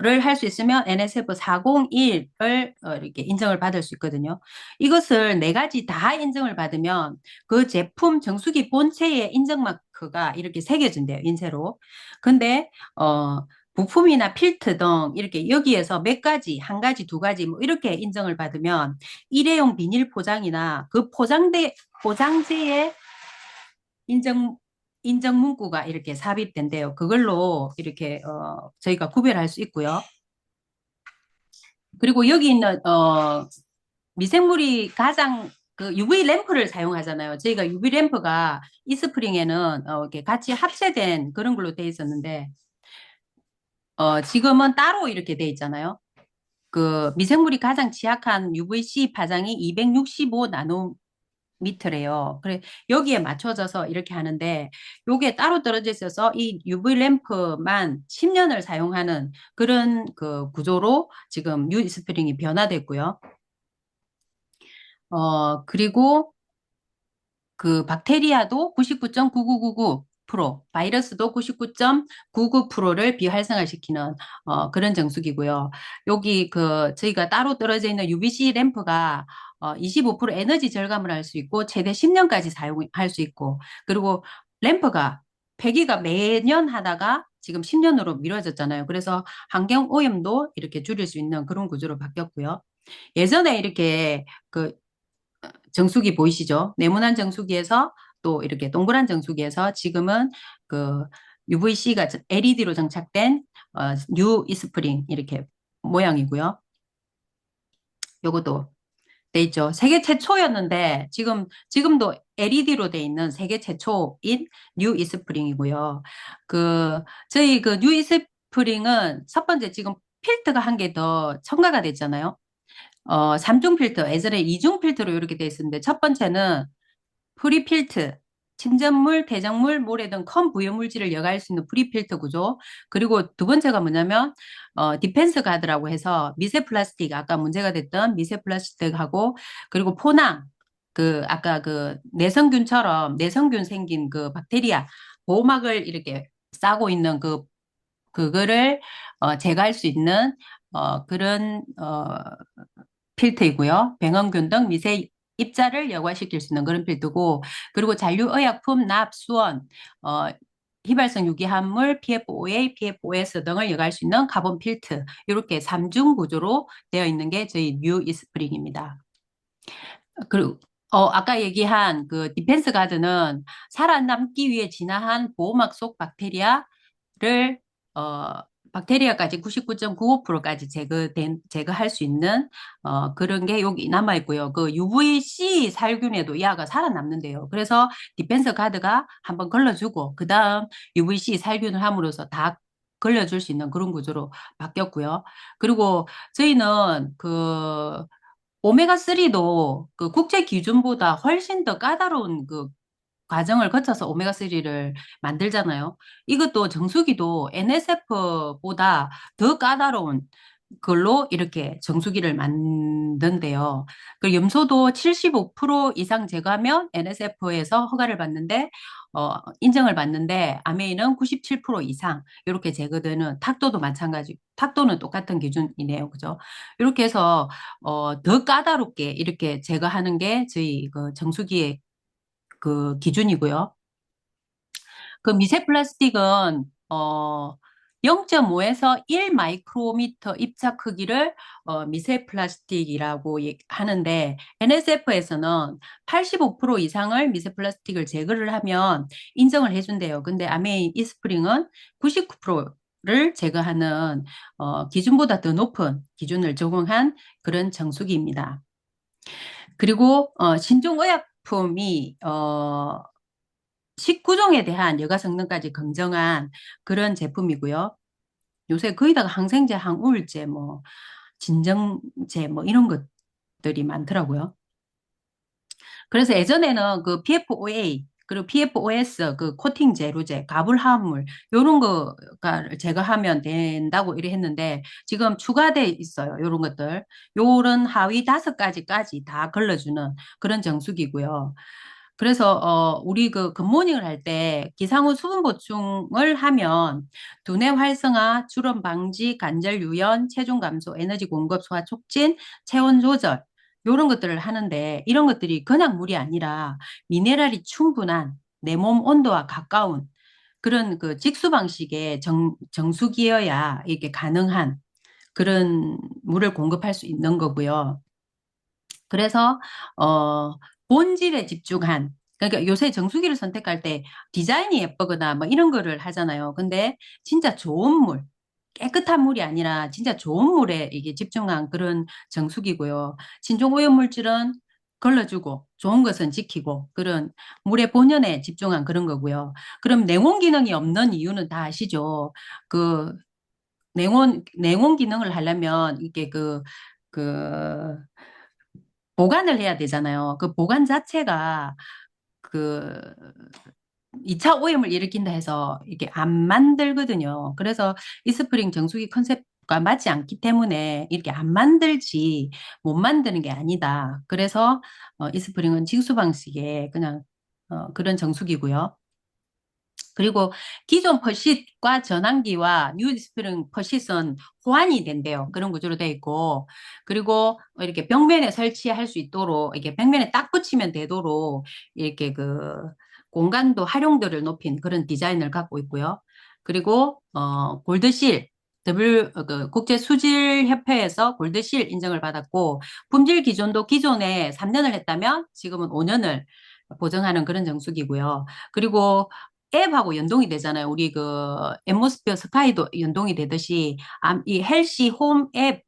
를 할 수 있으면 NSF 401을 이렇게 인정을 받을 수 있거든요. 이것을 네 가지 다 인정을 받으면 그 제품 정수기 본체에 인증 마크가 이렇게 새겨진대요, 인쇄로. 근데 부품이나 필트 등 이렇게 여기에서 몇 가지, 한 가지, 두 가지 뭐 이렇게 인정을 받으면 일회용 비닐 포장이나 그 포장재에 인정 인정 문구가 이렇게 삽입된대요. 그걸로 이렇게 저희가 구별할 수 있고요. 그리고 여기 있는 미생물이 가장 그 UV 램프를 사용하잖아요. 저희가 UV 램프가 이스프링에는 이렇게 같이 합체된 그런 걸로 돼 있었는데 지금은 따로 이렇게 돼 있잖아요. 그 미생물이 가장 취약한 UVC 파장이 265 나노미터래요. 그래 여기에 맞춰져서 이렇게 하는데 요게 따로 떨어져 있어서 이 UV 램프만 10년을 사용하는 그런 그 구조로 지금 뉴 이스프링이 변화됐고요. 그리고 그 박테리아도 99.9999%, 바이러스도 99.99%를 비활성화시키는 그런 정수기고요. 여기 그 저희가 따로 떨어져 있는 UVC 램프가 25% 에너지 절감을 할 수 있고 최대 10년까지 사용할 수 있고 그리고 램프가 폐기가 매년 하다가 지금 10년으로 미뤄졌잖아요. 그래서 환경 오염도 이렇게 줄일 수 있는 그런 구조로 바뀌었고요. 예전에 이렇게 그 정수기 보이시죠? 네모난 정수기에서 또 이렇게 동그란 정수기에서 지금은 그 UVC가 LED로 정착된 뉴 이스프링 이렇게 모양이고요. 요것도 돼 있죠. 세계 최초였는데 지금도 LED로 돼 있는 세계 최초인 뉴 이스프링이고요. 그 저희 그 뉴 이스프링은 첫 번째 지금 필터가 한 개 더 첨가가 됐잖아요. 3중 필터, 예전에 2중 필터로 이렇게 돼 있었는데, 첫 번째는 프리필트, 침전물, 대정물, 모래 등 큰 부유물질을 여과할 수 있는 프리필터 구조. 그리고 두 번째가 뭐냐면, 디펜스 가드라고 해서 미세 플라스틱, 아까 문제가 됐던 미세 플라스틱하고, 그리고 포낭, 아까 내성균 생긴 그 박테리아, 보호막을 이렇게 싸고 있는 그거를, 제거할 수 있는, 그런, 필터이고요. 병원균 등 미세 입자를 여과시킬 수 있는 그런 필터고, 그리고 잔류의약품, 납, 수원, 휘발성 유기합물, PFOA, PFOS 등을 여과할 수 있는 카본 필터, 이렇게 3중 구조로 되어 있는 게 저희 뉴 이스프링입니다. 그리고 아까 얘기한 그 디펜스 가드는 살아남기 위해 진화한 보호막 속 박테리아를 어, 박테리아까지 99.95%까지 제거할 수 있는 그런 게 여기 남아 있고요. 그 UVC 살균에도 이 아가 살아남는데요. 그래서 디펜서 가드가 한번 걸러주고 그다음 UVC 살균을 함으로써 다 걸려줄 수 있는 그런 구조로 바뀌었고요. 그리고 저희는 그 오메가3도 그 국제 기준보다 훨씬 더 까다로운 그 과정을 거쳐서 오메가3를 만들잖아요. 이것도 정수기도 NSF보다 더 까다로운 걸로 이렇게 정수기를 만든대요. 그 염소도 75% 이상 제거하면 NSF에서 허가를 받는데, 인정을 받는데, 아메이는 97% 이상 이렇게 제거되는 탁도도 마찬가지, 탁도는 똑같은 기준이네요. 그죠? 이렇게 해서, 더 까다롭게 이렇게 제거하는 게 저희 그 정수기의 그 기준이고요. 그 미세 플라스틱은 0.5에서 1 마이크로미터 입자 크기를 미세 플라스틱이라고 하는데 NSF에서는 85% 이상을 미세 플라스틱을 제거를 하면 인정을 해준대요. 근데 아메이 이스프링은 99%를 제거하는 기준보다 더 높은 기준을 적용한 그런 정수기입니다. 그리고 신종의약품이 19종에 대한 여가 성능까지 검증한 그런 제품이고요. 요새 거의 다 항생제, 항우울제, 뭐 진정제 뭐 이런 것들이 많더라고요. 그래서 예전에는 그 PFOA 그리고 PFOS 그 코팅 제로제, 가불 화합물 요런 거가 제거하면 된다고 이래 했는데 지금 추가돼 있어요. 요런 것들. 요런 하위 5가지까지 다 걸러주는 그런 정수기고요. 그래서 우리 그 굿모닝을 할 때 기상후 수분 보충을 하면 두뇌 활성화, 출원 방지, 관절 유연, 체중 감소, 에너지 공급 소화 촉진, 체온 조절 요런 것들을 하는데 이런 것들이 그냥 물이 아니라 미네랄이 충분한 내 몸 온도와 가까운 그런 그 직수 방식의 정수기여야 이게 가능한 그런 물을 공급할 수 있는 거고요. 그래서 본질에 집중한 그러니까 요새 정수기를 선택할 때 디자인이 예쁘거나 뭐 이런 거를 하잖아요. 근데 진짜 좋은 물, 깨끗한 물이 아니라 진짜 좋은 물에 이게 집중한 그런 정수기고요. 신종 오염 물질은 걸러주고 좋은 것은 지키고 그런 물의 본연에 집중한 그런 거고요. 그럼 냉온 기능이 없는 이유는 다 아시죠? 그 냉온 기능을 하려면 이게 그 보관을 해야 되잖아요. 그 보관 자체가 그 2차 오염을 일으킨다 해서 이게 안 만들거든요. 그래서 이스프링 정수기 컨셉과 맞지 않기 때문에 이렇게 안 만들지 못 만드는 게 아니다. 그래서 이스프링은 직수 방식의 그냥 그런 정수기고요. 그리고 기존 퍼싯과 전환기와 뉴 스프링 퍼싯은 호환이 된대요. 그런 구조로 되어 있고, 그리고 이렇게 벽면에 설치할 수 있도록, 이렇게 벽면에 딱 붙이면 되도록, 이렇게 그 공간도 활용도를 높인 그런 디자인을 갖고 있고요. 그리고, 골드실, 그 국제수질협회에서 골드실 인정을 받았고, 품질 기준도 기존에 3년을 했다면 지금은 5년을 보증하는 그런 정수기고요. 그리고 앱하고 연동이 되잖아요. 우리 그 앰모스피어 스카이도 연동이 되듯이 이 헬시 홈 앱,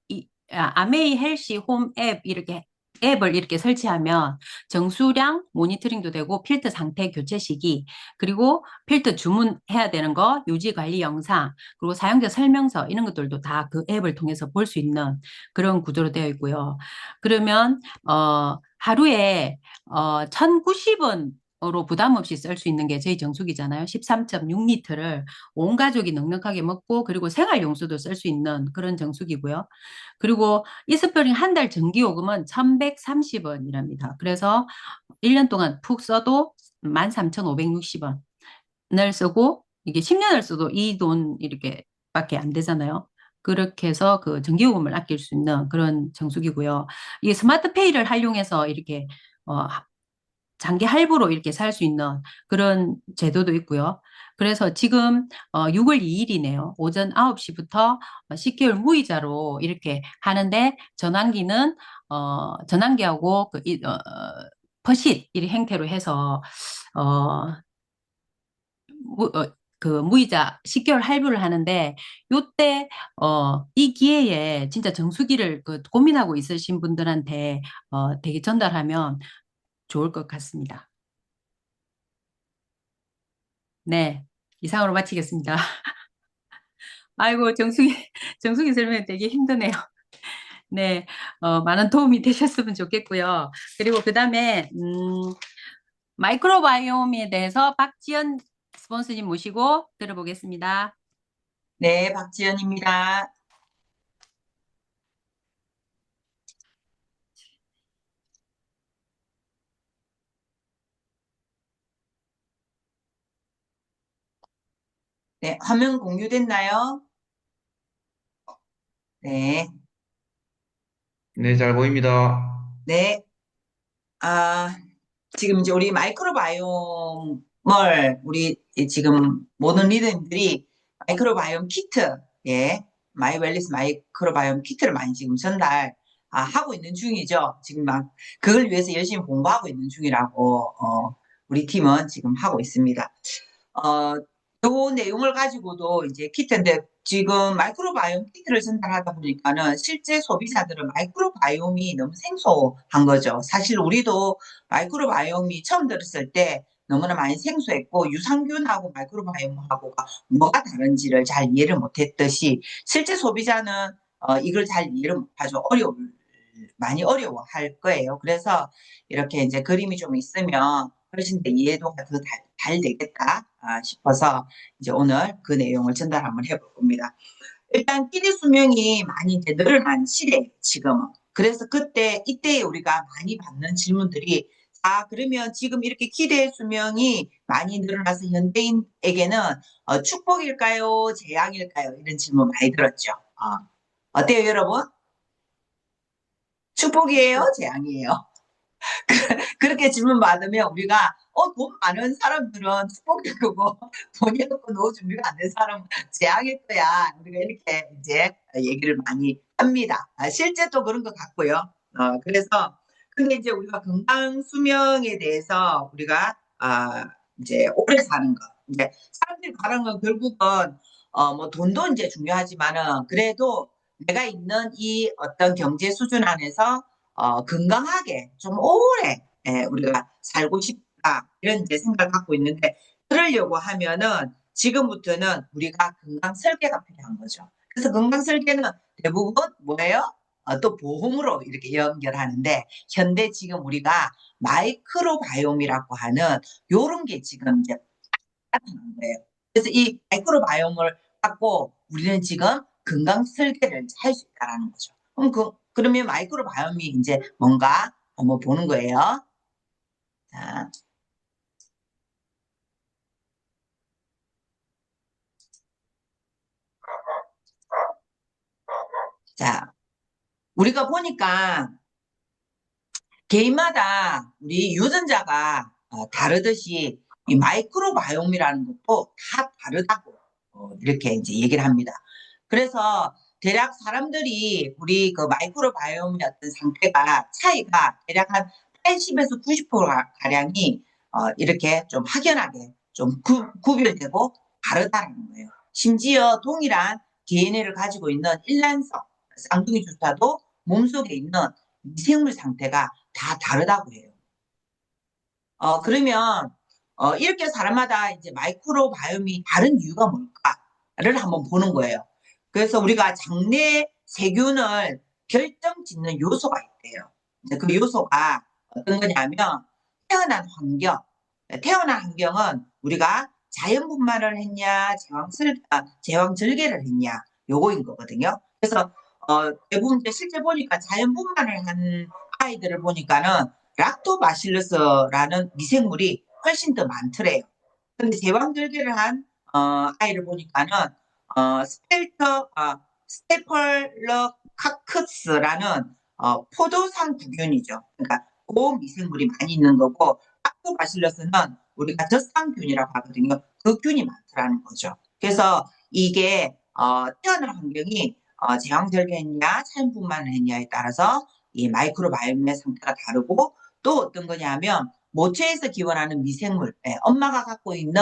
아메이 헬시 홈 앱 이렇게 앱을 이렇게 설치하면 정수량 모니터링도 되고 필터 상태 교체 시기 그리고 필터 주문해야 되는 거 유지 관리 영상 그리고 사용자 설명서 이런 것들도 다 그 앱을 통해서 볼 수 있는 그런 구조로 되어 있고요. 그러면 하루에 1,090원 으로 부담 없이 쓸 수 있는 게 저희 정수기잖아요. 13.6리터를 온 가족이 넉넉하게 먹고 그리고 생활용수도 쓸 수 있는 그런 정수기고요. 그리고 이스프링 한 달 전기요금은 1,130원이랍니다. 그래서 1년 동안 푹 써도 13,560원을 쓰고 이게 10년을 써도 이 돈 이렇게 밖에 안 되잖아요. 그렇게 해서 그 전기요금을 아낄 수 있는 그런 정수기고요. 이 스마트페이를 활용해서 이렇게 장기 할부로 이렇게 살 수 있는 그런 제도도 있고요. 그래서 지금 6월 2일이네요. 오전 9시부터 10개월 무이자로 이렇게 하는데 전환기하고 퍼식 이 행태로 해서 어, 그 무이자 10개월 할부를 하는데 요때 이 기회에 진짜 정수기를 그 고민하고 있으신 분들한테 되게 전달하면 좋을 것 같습니다. 네, 이상으로 마치겠습니다. 아이고, 정수기 설명 되게 힘드네요. 네, 많은 도움이 되셨으면 좋겠고요. 그리고 그 다음에, 마이크로바이옴에 대해서 박지연 스폰서님 모시고 들어보겠습니다. 네, 박지연입니다. 네, 화면 공유됐나요? 네, 네, 잘 보입니다. 네. 아, 지금 이제 우리 마이크로바이옴을 우리 지금 모든 리더님들이 마이크로바이옴 키트, 예, 마이웰리스 마이크로바이옴 키트를 많이 지금 하고 있는 중이죠. 지금 막 그걸 위해서 열심히 공부하고 있는 중이라고, 우리 팀은 지금 하고 있습니다. 어, 요 내용을 가지고도 이제 키트인데 지금 마이크로바이옴 키트를 생산하다 보니까는 실제 소비자들은 마이크로바이옴이 너무 생소한 거죠. 사실 우리도 마이크로바이옴이 처음 들었을 때 너무나 많이 생소했고 유산균하고 마이크로바이옴하고가 뭐가 다른지를 잘 이해를 못했듯이 실제 소비자는 이걸 잘 이해를 못하죠. 어려울 많이 어려워할 거예요. 그래서 이렇게 이제 그림이 좀 있으면 훨씬 더 이해도가 더 잘 되겠다 싶어서 이제 오늘 그 내용을 전달 한번 해볼 겁니다. 일단 기대 수명이 많이 이제 늘어난 시대 지금은. 그래서 이때에 우리가 많이 받는 질문들이 그러면 지금 이렇게 기대 수명이 많이 늘어나서 현대인에게는 축복일까요? 재앙일까요? 이런 질문 많이 들었죠. 어때요, 여러분? 축복이에요? 재앙이에요? 그렇게 질문 받으면 우리가 돈 많은 사람들은 축복일 거고 돈이 없고 노후 준비가 안 된 사람은 재앙일 거야. 우리가 이렇게 이제 얘기를 많이 합니다. 실제 또 그런 것 같고요. 그래서 근데 이제 우리가 건강 수명에 대해서 우리가 이제 오래 사는 거 이제 사람들이 바라는 건 결국은 뭐 돈도 이제 중요하지만은 그래도 내가 있는 이 어떤 경제 수준 안에서 건강하게 좀 오래 우리가 살고 싶다 이런 이제 생각을 갖고 있는데 그러려고 하면은 지금부터는 우리가 건강 설계가 필요한 거죠. 그래서 건강 설계는 대부분 뭐예요? 또 보험으로 이렇게 연결하는데 현대 지금 우리가 마이크로바이옴이라고 하는 요런 게 지금 이제 나타난 거예요. 그래서 이 마이크로바이옴을 갖고 우리는 지금 건강 설계를 할 수 있다라는 거죠. 그러면 마이크로바이옴이 이제 뭔가 한번 보는 거예요. 자, 자, 우리가 보니까 개인마다 우리 유전자가 다르듯이 이 마이크로바이옴이라는 것도 다 다르다고 이렇게 이제 얘기를 합니다. 그래서 대략 사람들이 우리 그 마이크로바이옴의 어떤 상태가 차이가 대략 한 80에서 90% 가량이 이렇게 좀 확연하게 좀 구별되고 다르다는 거예요. 심지어 동일한 DNA를 가지고 있는 일란성 쌍둥이주사도 몸속에 있는 미생물 상태가 다 다르다고 해요. 그러면 이렇게 사람마다 이제 마이크로바이옴이 다른 이유가 뭘까를 한번 보는 거예요. 그래서 우리가 장내 세균을 결정짓는 요소가 있대요. 이제 그 요소가 어떤 거냐면 태어난 환경. 태어난 환경은 우리가 자연 분만을 했냐, 제왕절개를 했냐, 요거인 거거든요. 그래서 대부분 이제 실제 보니까 자연 분만을 한 아이들을 보니까는 락토바실러스라는 미생물이 훨씬 더 많더래요. 근데 제왕절개를 한 아이를 보니까는 스테펄러카크스라는 포도상 구균이죠. 그러니까 그 미생물이 많이 있는 거고 락토바실러스는 우리가 젖상균이라고 하거든요. 그 균이 많더라는 거죠. 그래서 이게 태어난 환경이 제왕절개했냐 자연분만을 했냐에 따라서 이 마이크로바이옴의 상태가 다르고 또 어떤 거냐면 모체에서 기원하는 미생물, 엄마가 갖고 있는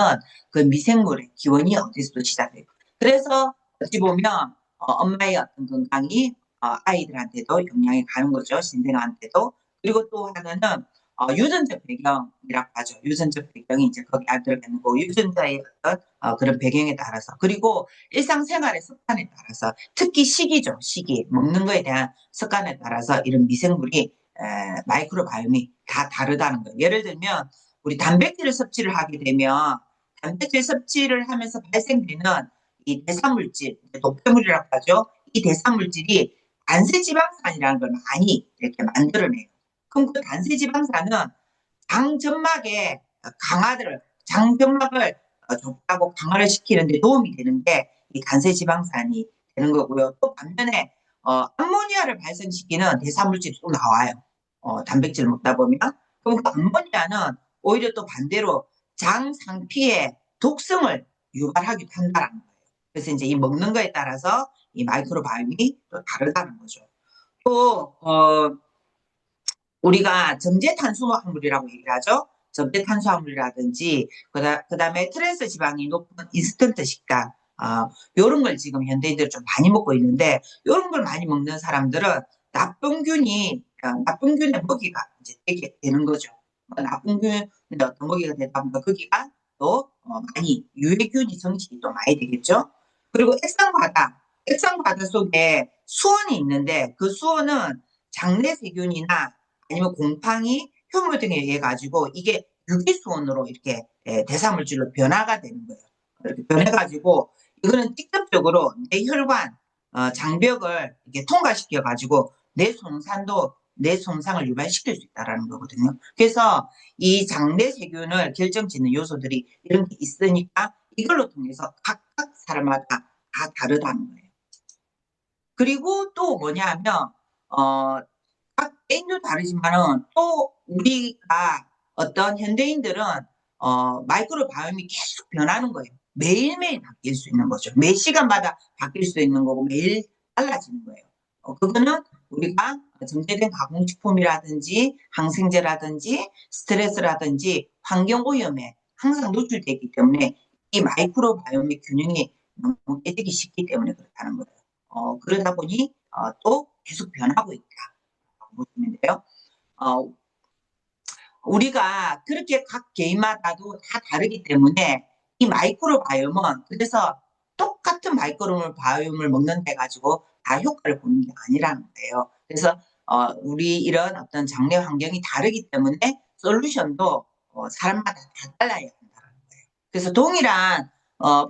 그 미생물의 기원이 어디서도 시작돼요. 그래서 어찌 보면 엄마의 어떤 건강이 아이들한테도 영향이 가는 거죠. 신생아한테도. 그리고 또 하나는 유전적 배경이라고 하죠. 유전적 배경이 이제 거기 안 들어가는 거. 유전자의 어떤 그런 배경에 따라서. 그리고 일상생활의 습관에 따라서 특히 시기죠. 시기. 먹는 거에 대한 습관에 따라서 이런 미생물이 마이크로바이옴이 다 다르다는 거예요. 예를 들면 우리 단백질 섭취를 하게 되면 단백질 섭취를 하면서 발생되는 이 대사물질, 노폐물이라고 하죠. 이 대사물질이 단세지방산이라는 걸 많이 이렇게 만들어내요. 그럼 그 단세지방산은 장점막을 좁다고 강화를 시키는 데 도움이 되는 게 이 단세지방산이 되는 거고요. 또 반면에 암모니아를 발생시키는 대사물질이 또 나와요. 단백질 먹다 보면. 그럼 그 암모니아는 오히려 또 반대로 장 상피의 독성을 유발하기도 한다는 거예요. 그래서 이제 이 먹는 거에 따라서 이 마이크로바이옴이 또 다르다는 거죠. 또 우리가 정제탄수화물이라고 얘기를 하죠. 정제탄수화물이라든지 그다음에 트랜스 지방이 높은 인스턴트 식단 요런 걸 지금 현대인들이 좀 많이 먹고 있는데 요런 걸 많이 먹는 사람들은 나쁜 균의 먹이가 이제 되게 되는 거죠. 나쁜 균의 어떤 먹이가 되다 보니까 거기가 또 많이 유해균이 정식이 또 많이 되겠죠. 그리고 액상과다 속에 수원이 있는데 그 수원은 장내 세균이나 아니면 곰팡이, 효모 등에 의해 가지고 이게 유기수원으로 이렇게 대사물질로 변화가 되는 거예요. 이렇게 변해가지고 이거는 직접적으로 내 혈관, 장벽을 이렇게 통과시켜 가지고 뇌 손상을 유발시킬 수 있다라는 거거든요. 그래서 이 장내 세균을 결정짓는 요소들이 이런 게 있으니까 이걸로 통해서 각각 사람마다 다 다르다는 거예요. 그리고 또 뭐냐면 각 개인도 다르지만은 또 우리가 어떤 현대인들은 마이크로바이옴이 계속 변하는 거예요. 매일매일 바뀔 수 있는 거죠. 매 시간마다 바뀔 수 있는 거고 매일 달라지는 거예요. 그거는 우리가 정제된 가공식품이라든지 항생제라든지 스트레스라든지 환경오염에 항상 노출되어 있기 때문에 이 마이크로바이옴의 균형이 너무 깨지기 쉽기 때문에 그렇다는 거예요. 그러다 보니 또 계속 변하고 있다. 보시면 돼요. 우리가 그렇게 각 개인마다도 다 다르기 때문에 이 마이크로바이옴은 그래서 똑같은 마이크로바이옴을 먹는 데 가지고 다 효과를 보는 게 아니라는 거예요. 그래서 우리 이런 어떤 장내 환경이 다르기 때문에 솔루션도 사람마다 다 달라야 한다는 거예요. 그래서 동일한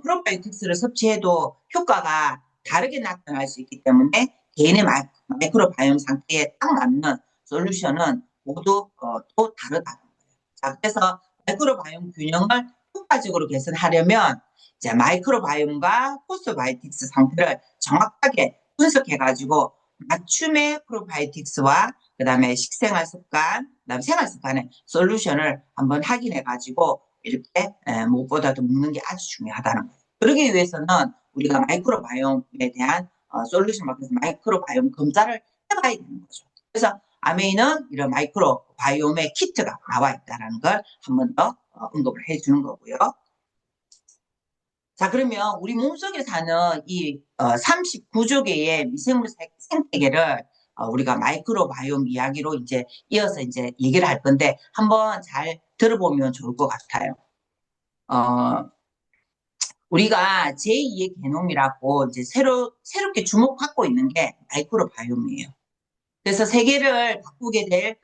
프로바이오틱스를 섭취해도 효과가 다르게 나타날 수 있기 때문에 개인의 마이크로바이옴 상태에 딱 맞는 솔루션은 모두 또 다르다는 거예요. 자, 그래서 마이크로바이옴 균형을 효과적으로 개선하려면 이제 마이크로바이옴과 포스트바이오틱스 상태를 정확하게 분석해가지고 맞춤의 프로바이오틱스와 그다음에 식생활 습관, 그다음에 생활 습관의 솔루션을 한번 확인해가지고 이렇게 무엇보다도 먹는 게 아주 중요하다는 거예요. 그러기 위해서는 우리가 마이크로바이옴에 대한 솔루션 마켓에서 마이크로바이옴 검사를 해봐야 되는 거죠. 그래서 아메이는 이런 마이크로바이옴의 키트가 나와 있다는 걸 한 번 더 언급을 해주는 거고요. 자, 그러면 우리 몸속에 사는 이 39조 개의 미생물 생태계를 우리가 마이크로바이옴 이야기로 이제 이어서 이제 얘기를 할 건데 한번 잘 들어보면 좋을 것 같아요. 우리가 제2의 게놈이라고 이제 새롭게 주목받고 있는 게 마이크로바이옴이에요. 그래서 세계를 바꾸게 될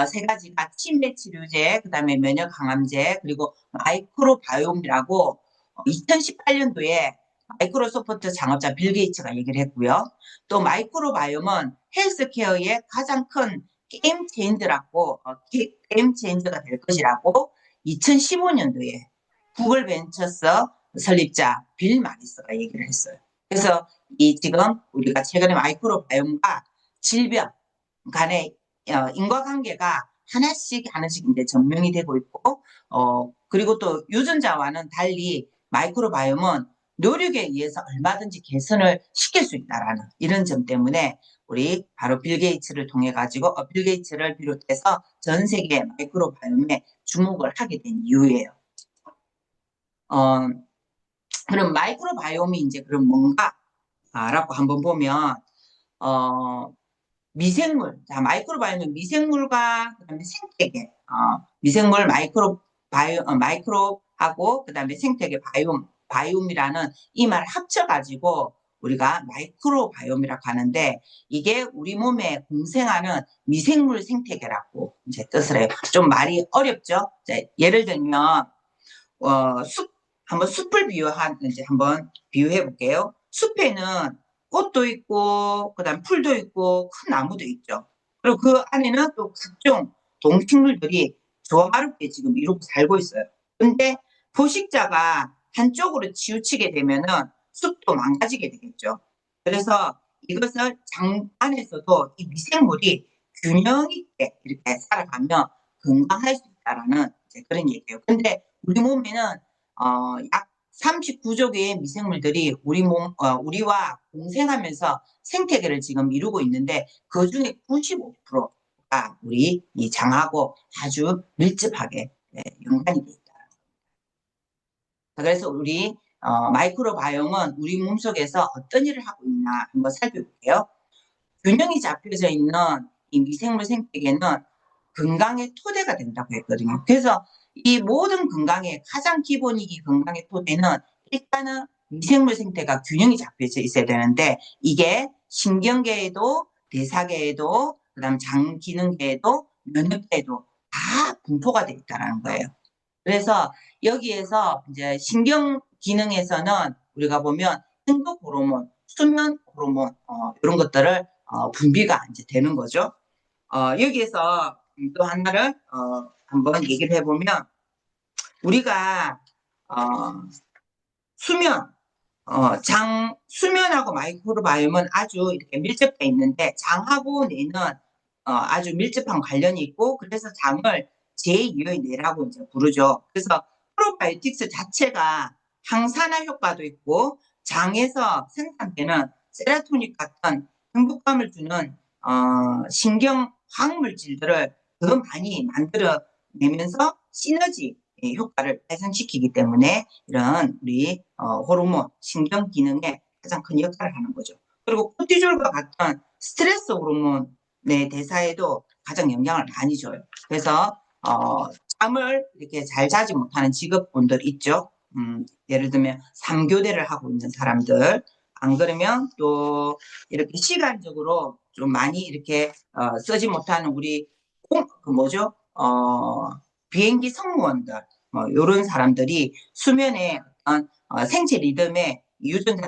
세 가지가 치매 치료제, 그다음에 면역 강함제, 그리고 마이크로바이옴이라고 2018년도에 마이크로소프트 창업자 빌 게이츠가 얘기를 했고요. 또 마이크로바이옴은 헬스케어의 가장 큰 게임 체인저라고 게임 체인저가 될 것이라고 2015년도에 구글 벤처스 설립자 빌 마리스가 얘기를 했어요. 그래서 지금 우리가 최근에 마이크로바이옴과 질병 간의 인과관계가 하나씩 이제 증명이 되고 있고, 그리고 또 유전자와는 달리 마이크로바이옴은 노력에 의해서 얼마든지 개선을 시킬 수 있다라는 이런 점 때문에 우리 바로 빌 게이츠를 통해 가지고 빌 게이츠를 비롯해서 전 세계 마이크로바이옴에 주목을 하게 된 이유예요. 그럼 마이크로바이옴이 이제 그럼 뭔가라고 한번 보면 미생물, 자, 마이크로바이옴은 미생물과 그다음에 생태계, 미생물 마이크로하고 그다음에 생태계 바이옴이라는 이 말 합쳐가지고 우리가 마이크로바이옴이라고 하는데 이게 우리 몸에 공생하는 미생물 생태계라고 이제 뜻을 해요. 좀 말이 어렵죠? 자, 예를 들면 한번 숲을 이제 한번 비유해 볼게요. 숲에는 꽃도 있고, 그다음 풀도 있고, 큰 나무도 있죠. 그리고 그 안에는 또 각종 동식물들이 조화롭게 지금 이루고 살고 있어요. 근데 포식자가 한쪽으로 치우치게 되면은 숲도 망가지게 되겠죠. 그래서 이것을 장 안에서도 이 미생물이 균형 있게 이렇게 살아가면 건강할 수 있다라는 이제 그런 얘기예요. 근데 우리 몸에는 약 39조 개의 미생물들이 우리와 공생하면서 생태계를 지금 이루고 있는데 그 중에 95%가 우리 이 장하고 아주 밀접하게 연관이 되어 있다. 그래서 우리 마이크로바이옴은 우리 몸속에서 어떤 일을 하고 있나 한번 살펴볼게요. 균형이 잡혀져 있는 이 미생물 생태계는 건강의 토대가 된다고 했거든요. 그래서 이 모든 건강의 가장 기본이기 건강의 토대는 일단은 미생물 생태가 균형이 잡혀져 있어야 되는데 이게 신경계에도 대사계에도, 그다음 장 기능계에도, 면역계에도 다 분포가 돼 있다라는 거예요. 그래서 여기에서 이제 신경 기능에서는 우리가 보면 행복 호르몬, 수면 호르몬, 이런 것들을 분비가 이제 되는 거죠. 여기에서 또 하나를 한번 얘기를 해보면 우리가 수면, 수면하고 마이크로바이옴은 아주 이렇게 밀접해 있는데 장하고 뇌는 아주 밀접한 관련이 있고 그래서 장을 제2의 뇌라고 이제 부르죠. 그래서 프로바이오틱스 자체가 항산화 효과도 있고 장에서 생산되는 세로토닌 같은 행복감을 주는 신경 화학물질들을 더 많이 만들어내면서 시너지 효과를 발생시키기 때문에 이런 우리 호르몬, 신경 기능에 가장 큰 역할을 하는 거죠. 그리고 코티졸과 같은 스트레스 호르몬의 대사에도 가장 영향을 많이 줘요. 그래서 잠을 이렇게 잘 자지 못하는 직업군들 있죠. 예를 들면 3교대를 하고 있는 사람들, 안 그러면 또 이렇게 시간적으로 좀 많이 이렇게 쓰지 못하는 우리 그 뭐죠? 비행기 승무원들, 이런 사람들이 수면에 어떤 생체 리듬의 유전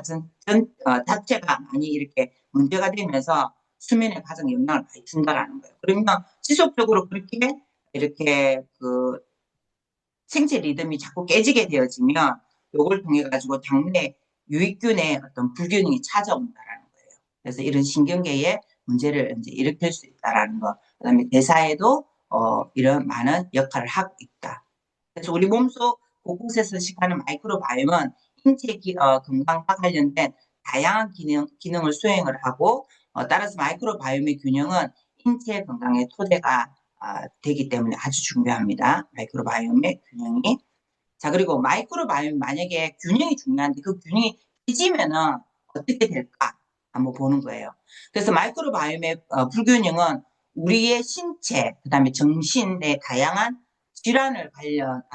자체가 많이 이렇게 문제가 되면서 수면에 가장 영향을 많이 준다라는 거예요. 그러면 지속적으로 그렇게 이렇게 그 생체 리듬이 자꾸 깨지게 되어지면 요걸 통해 가지고 당내 유익균의 어떤 불균형이 찾아온다라는 거예요. 그래서 이런 신경계에 문제를 이제 일으킬 수 있다라는 거. 그다음에 대사에도 이런 많은 역할을 하고 있다. 그래서 우리 몸속 곳곳에서 서식하는 마이크로바이옴은 인체 건강과 관련된 다양한 기능을 수행을 하고 따라서 마이크로바이옴의 균형은 인체 건강의 토대가 되기 때문에 아주 중요합니다. 마이크로바이옴의 균형이. 자, 그리고 마이크로바이옴 만약에 균형이 중요한데 그 균형이 깨지면은 어떻게 될까 한번 보는 거예요. 그래서 마이크로바이옴의 불균형은 우리의 신체, 그다음에 정신의 다양한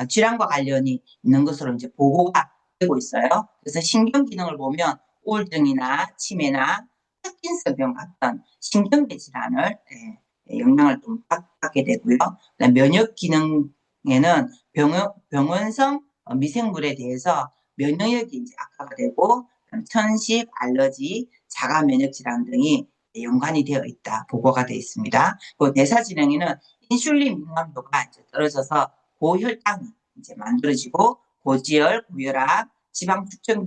질환과 관련이 있는 것으로 이제 보고가 되고 있어요. 그래서 신경 기능을 보면 우울증이나 치매나 파킨슨병 같은 신경계 질환을 영향을 좀 받게 되고요. 면역 기능에는 병원성 미생물에 대해서 면역력이 이제 악화가 되고 천식, 알러지, 자가 면역 질환 등이 연관이 되어 있다 보고가 되어 있습니다. 그 대사 진행에는 인슐린 민감도가 이제 떨어져서 고혈당이 이제 만들어지고 고지혈, 고혈압, 지방 축적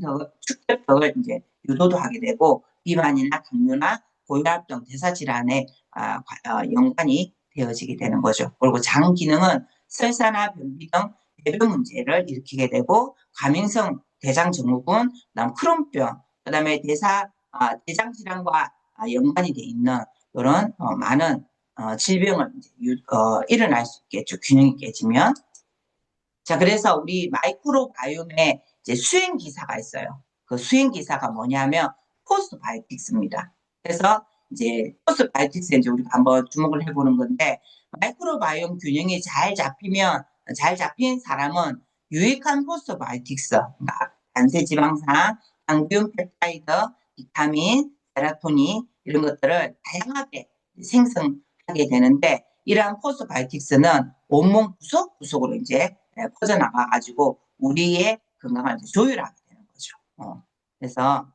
등을 이제 유도도 하게 되고 비만이나 당뇨나 고혈압 등 대사 질환에 연관이 되어지게 되는 거죠. 그리고 장 기능은 설사나 변비 등 배변 문제를 일으키게 되고 과민성 대장 증후군, 그다음 크론병, 그다음에 대장 질환과 연관이 돼 있는 이런 많은 질병을 이제 일어날 수 있겠죠. 균형이 깨지면. 자, 그래서 우리 마이크로바이옴에 이제 수행 기사가 있어요. 그 수행 기사가 뭐냐면 포스트바이오틱스입니다. 그래서 이제 포스트바이오틱스에 이제 우리가 한번 주목을 해보는 건데 마이크로바이옴 균형이 잘 잡힌 사람은 유익한 포스트바이오틱스, 그러니까 단세 지방산, 당균, 펩타이드, 비타민, 세로토닌 이런 것들을 다양하게 생성하게 되는데 이러한 포스트바이오틱스는 온몸 구석구석으로 이제 퍼져나가 가지고 우리의 건강을 조율하게 되는 거죠. 그래서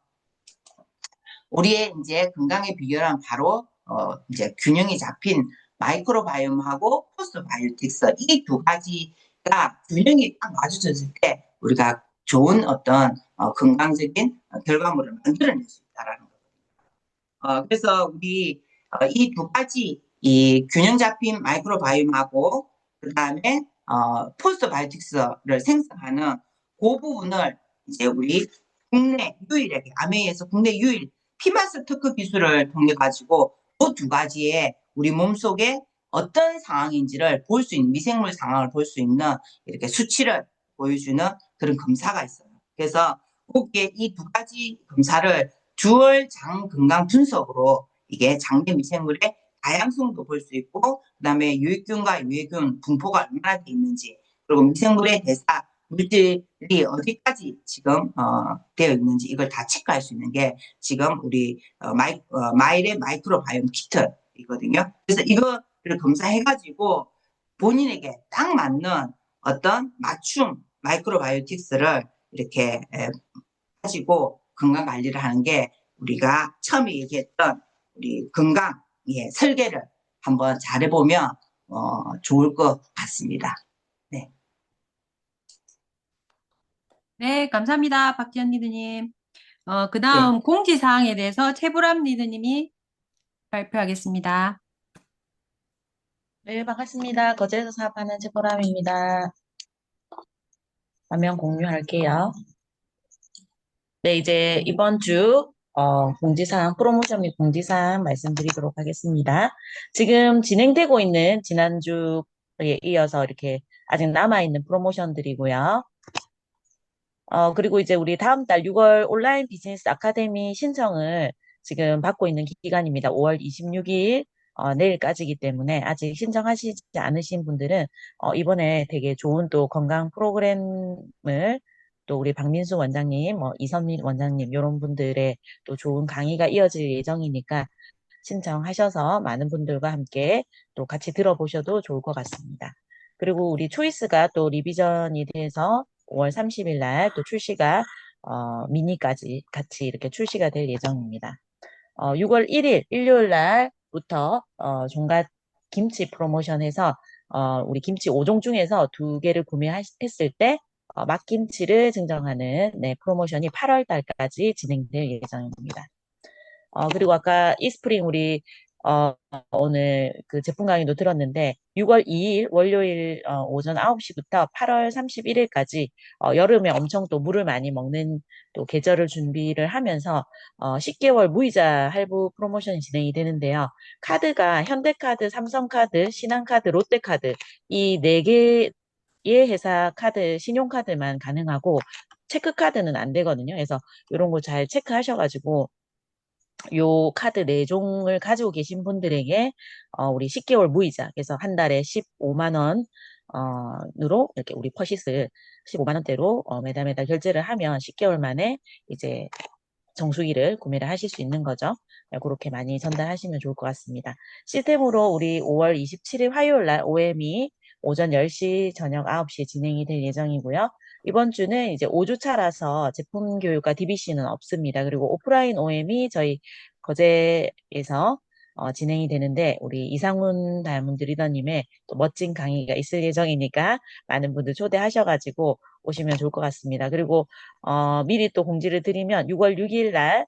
우리의 이제 건강의 비결은 바로 이제 균형이 잡힌 마이크로바이옴하고 포스트바이오틱스 이 두 가지가 균형이 딱 맞춰졌을 때 우리가 좋은 어떤 건강적인 결과물을 만들어낼 수 있다라는 거거든요. 그래서 우리 이 두 가지 이 균형 잡힌 마이크로바이옴하고 그 다음에 포스트바이오틱스를 생성하는 그 부분을 이제 우리 국내 유일하게 아메이에서 국내 유일 피마스 특허 기술을 통해 가지고 그 두 가지의 우리 몸속에 어떤 상황인지를 볼 수 있는 미생물 상황을 볼 수 있는 이렇게 수치를 보여주는 그런 검사가 있어요. 그래서 거기에 이 두 가지 검사를 주얼 장 건강 분석으로 이게 장내 미생물의 다양성도 볼 수 있고 그다음에 유익균과 유해균 분포가 얼마나 돼 있는지 그리고 미생물의 대사 물질이 어디까지 지금 되어 있는지 이걸 다 체크할 수 있는 게 지금 우리 마일의 마이크로바이옴 키트이거든요. 그래서 이거를 검사해가지고 본인에게 딱 맞는 어떤 맞춤 마이크로바이오틱스를 이렇게 가지고 건강 관리를 하는 게 우리가 처음에 얘기했던 우리 건강 설계를 한번 잘해보면 좋을 것 같습니다. 네. 네, 감사합니다. 박지연 리더님. 그 네. 다음 공지사항에 대해서 최보람 리더님이 발표하겠습니다. 네, 반갑습니다. 거제에서 사업하는 최보람입니다. 화면 공유할게요. 네, 이제 이번 주 공지사항, 프로모션 및 공지사항 말씀드리도록 하겠습니다. 지금 진행되고 있는 지난주에 이어서 이렇게 아직 남아있는 프로모션들이고요. 그리고 이제 우리 다음 달 6월 온라인 비즈니스 아카데미 신청을 지금 받고 있는 기간입니다. 5월 26일, 내일까지이기 때문에 아직 신청하시지 않으신 분들은, 이번에 되게 좋은 또 건강 프로그램을 또 우리 박민수 원장님, 이선민 원장님, 이런 분들의 또 좋은 강의가 이어질 예정이니까 신청하셔서 많은 분들과 함께 또 같이 들어보셔도 좋을 것 같습니다. 그리고 우리 초이스가 또 리비전이 돼서 5월 30일 날 또 출시가 미니까지 같이 이렇게 출시가 될 예정입니다. 6월 1일 일요일 날부터 종갓 김치 프로모션에서 우리 김치 5종 중에서 2개를 구매했을 때 맛김치를 증정하는 네, 프로모션이 8월 달까지 진행될 예정입니다. 그리고 아까 이스프링 우리 오늘 그 제품 강의도 들었는데 6월 2일 월요일 오전 9시부터 8월 31일까지 여름에 엄청 또 물을 많이 먹는 또 계절을 준비를 하면서 10개월 무이자 할부 프로모션이 진행이 되는데요. 카드가 현대카드, 삼성카드, 신한카드, 롯데카드 이 4개의 회사 카드, 신용카드만 가능하고 체크카드는 안 되거든요. 그래서 이런 거 잘 체크하셔가지고 요 카드 4종을 가지고 계신 분들에게 우리 10개월 무이자 그래서 한 달에 15만 원으로 이렇게 우리 퍼시스를 15만 원대로 매달 결제를 하면 10개월 만에 이제 정수기를 구매를 하실 수 있는 거죠. 그렇게 많이 전달하시면 좋을 것 같습니다. 시스템으로 우리 5월 27일 화요일 날 OM이 오전 10시, 저녁 9시에 진행이 될 예정이고요. 이번 주는 이제 5주차라서 제품 교육과 DBC는 없습니다. 그리고 오프라인 OM이 저희 거제에서 진행이 되는데 우리 이상훈 다이아몬드 리더님의 또 멋진 강의가 있을 예정이니까 많은 분들 초대하셔가지고 오시면 좋을 것 같습니다. 그리고 미리 또 공지를 드리면 6월 6일 날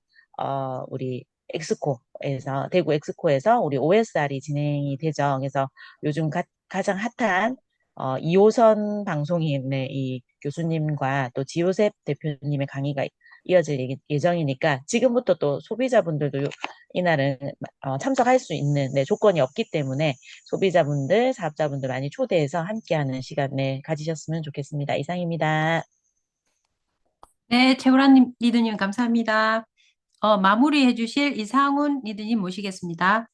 우리 엑스코에서 대구 엑스코에서 우리 OSR이 진행이 되죠. 그래서 요즘 가장 핫한 2호선 방송인 네, 이 교수님과 또 지효셉 대표님의 강의가 이어질 예정이니까 지금부터 또 소비자분들도 이날은 참석할 수 있는 네, 조건이 없기 때문에 소비자분들, 사업자분들 많이 초대해서 함께하는 시간을 가지셨으면 좋겠습니다. 이상입니다. 네, 최보람 리더님 감사합니다. 마무리해 주실 이상훈 리더님 모시겠습니다.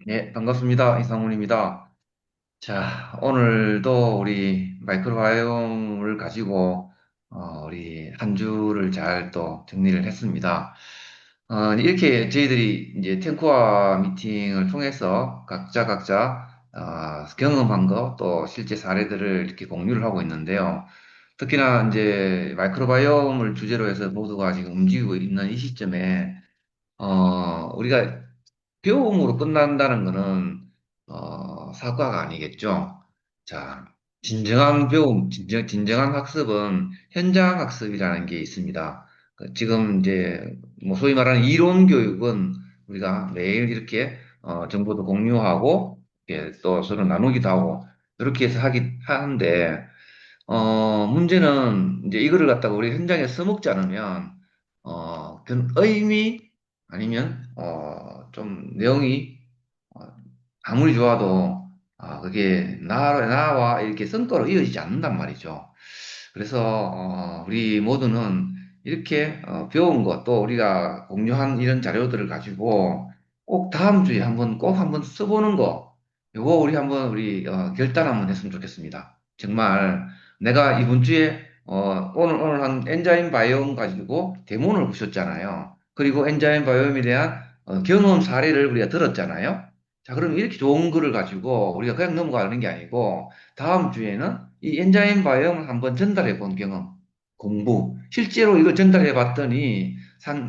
네, 반갑습니다. 이상훈입니다. 자, 오늘도 우리 마이크로바이옴을 가지고 우리 한 주를 잘 또 정리를 했습니다. 이렇게 저희들이 이제 탱크와 미팅을 통해서 각자 경험한 거 또 실제 사례들을 이렇게 공유를 하고 있는데요. 특히나 이제 마이크로바이옴을 주제로 해서 모두가 지금 움직이고 있는 이 시점에 우리가 배움으로 끝난다는 거는 사과가 아니겠죠. 자, 진정한 배움, 진정한 학습은 현장 학습이라는 게 있습니다. 지금 이제 뭐 소위 말하는 이론 교육은 우리가 매일 이렇게 정보도 공유하고 이렇게 또 서로 나누기도 하고 이렇게 해서 하는데 문제는 이제 이거를 갖다가 우리 현장에 써먹지 않으면 그 의미 아니면 좀 내용이 어, 아무리 좋아도 그게 나와 이렇게 성과로 이어지지 않는단 말이죠. 그래서 우리 모두는 이렇게 배운 것 또 우리가 공유한 이런 자료들을 가지고 꼭 다음 주에 꼭 한번 써보는 거 요거 우리 한번 결단 한번 했으면 좋겠습니다. 정말 내가 이번 주에 오늘 한 엔자임 바이옴 가지고 데모를 보셨잖아요. 그리고 엔자임 바이옴에 대한 경험 사례를 우리가 들었잖아요. 자, 그럼 이렇게 좋은 거를 가지고 우리가 그냥 넘어가는 게 아니고 다음 주에는 이 엔자임 바이옴을 한번 전달해 본 경험, 공부, 실제로 이걸 전달해 봤더니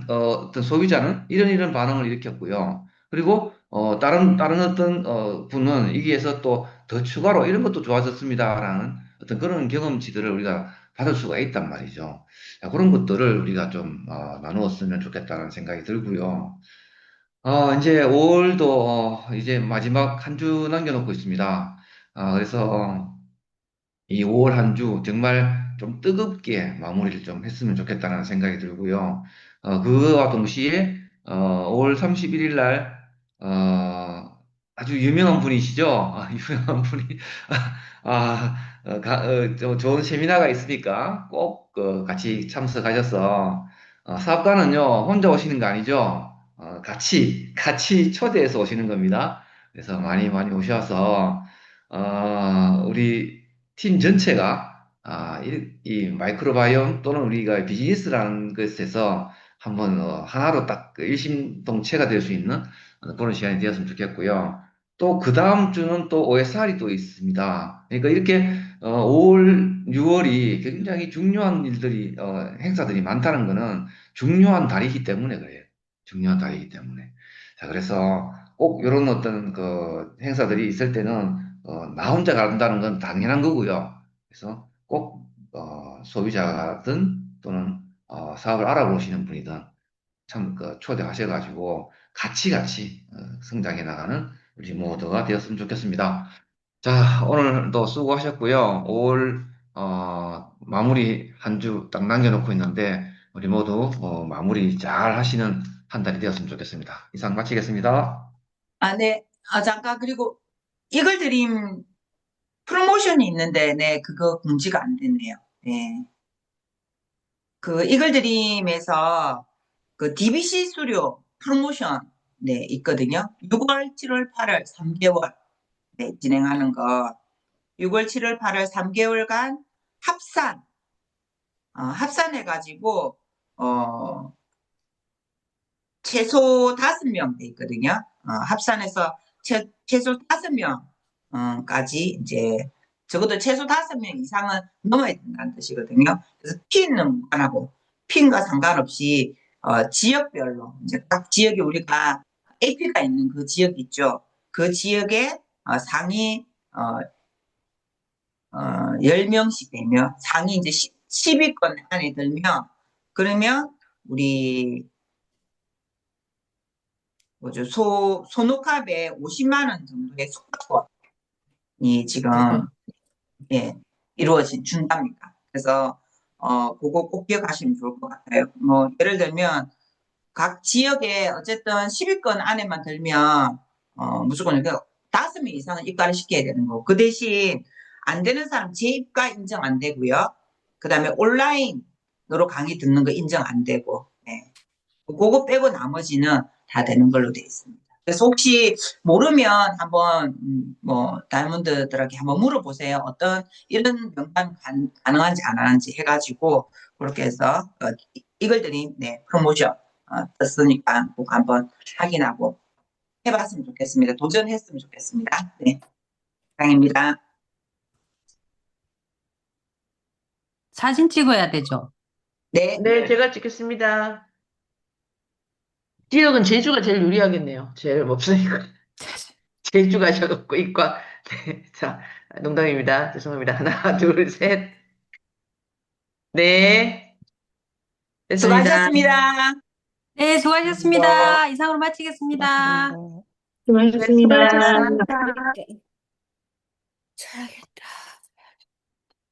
어떤 소비자는 이런 반응을 일으켰고요. 그리고 다른 어떤 분은 여기에서 또 더 추가로 이런 것도 좋아졌습니다라는 어떤 그런 경험치들을 우리가 받을 수가 있단 말이죠. 자, 그런 것들을 우리가 좀 나누었으면 좋겠다는 생각이 들고요. 이제 5월도 이제 마지막 한 주 남겨놓고 있습니다. 그래서 이 5월 한 주 정말 좀 뜨겁게 마무리를 좀 했으면 좋겠다는 생각이 들고요. 그와 동시에 5월 31일 날 아주 유명한 분이시죠? 유명한 분이 좀 좋은 세미나가 있으니까 꼭 같이 참석하셔서 사업가는요 혼자 오시는 거 아니죠? 같이 초대해서 오시는 겁니다. 그래서 많이 많이 오셔서 우리 팀 전체가 이 마이크로바이옴 또는 우리가 비즈니스라는 것에서 한번 하나로 딱그 일심동체가 될 수 있는 그런 시간이 되었으면 좋겠고요. 또 그 다음 주는 또 OSR이 또 있습니다. 그러니까 이렇게 5월, 6월이 굉장히 중요한 일들이 행사들이 많다는 것은 중요한 달이기 때문에 그래요. 중요한 달이기 때문에. 자, 그래서 꼭 이런 어떤 그 행사들이 있을 때는 나 혼자 간다는 건 당연한 거고요. 그래서 꼭 소비자든 또는 사업을 알아보시는 분이든 참 초대하셔가지고 같이 성장해 나가는 우리 모두가 되었으면 좋겠습니다. 자, 오늘도 수고하셨고요. 5월 마무리 한 주 딱 남겨놓고 있는데 우리 모두 마무리 잘 하시는 한 달이 되었으면 좋겠습니다. 이상 마치겠습니다. 네. 잠깐, 그리고 이글 드림 프로모션이 있는데, 네, 그거 공지가 안 됐네요. 네. 그 이글 드림에서 그 DBC 수료 프로모션, 네, 있거든요. 6월, 7월, 8월 3개월, 네, 진행하는 거. 6월, 7월, 8월 3개월간 합산해가지고, 최소 5명 돼 있거든요. 합산해서 최소 5명까지 이제 적어도 최소 5명 이상은 넘어야 된다는 뜻이거든요. 그래서 핀은 무관하고 핀과 상관없이 지역별로 이제 각 지역에 우리가 AP가 있는 그 지역 있죠. 그 지역에 상위 10명씩 되면 상위 이제 10위권 안에 들면 그러면 우리 뭐죠? 소노캅에 50만 원 정도의 숙박권이 지금 예, 준답니다. 그래서 그거 꼭 기억하시면 좋을 것 같아요. 뭐 예를 들면 각 지역에 어쨌든 10위권 안에만 들면 무조건 이렇게 5명 이상은 입가를 시켜야 되는 거고 그 대신 안 되는 사람 재입가 인정 안 되고요. 그다음에 온라인으로 강의 듣는 거 인정 안 되고 네. 그거 빼고 나머지는 다 되는 걸로 되어 있습니다. 그래서 혹시 모르면 한번 뭐 다이아몬드들에게 한번 물어보세요. 어떤 이런 명단 가능한지 안 하는지 해가지고 그렇게 해서 이글들이 네, 프로모션 떴으니까 꼭 한번 확인하고 해봤으면 좋겠습니다. 도전했으면 좋겠습니다. 네, 이상입니다. 사진 찍어야 되죠? 네, 네, 제가 찍겠습니다. 지역은 제주가 제일 유리하겠네요. 제일 없으니까. 제주가 적었고, 이과. 네, 자, 농담입니다. 죄송합니다. 하나, 둘, 셋. 네, 됐습니다. 수고하셨습니다. 네, 수고하셨습니다. 이상으로 마치겠습니다. 수고하셨습니다. 수고하셨습니다. 자야겠다.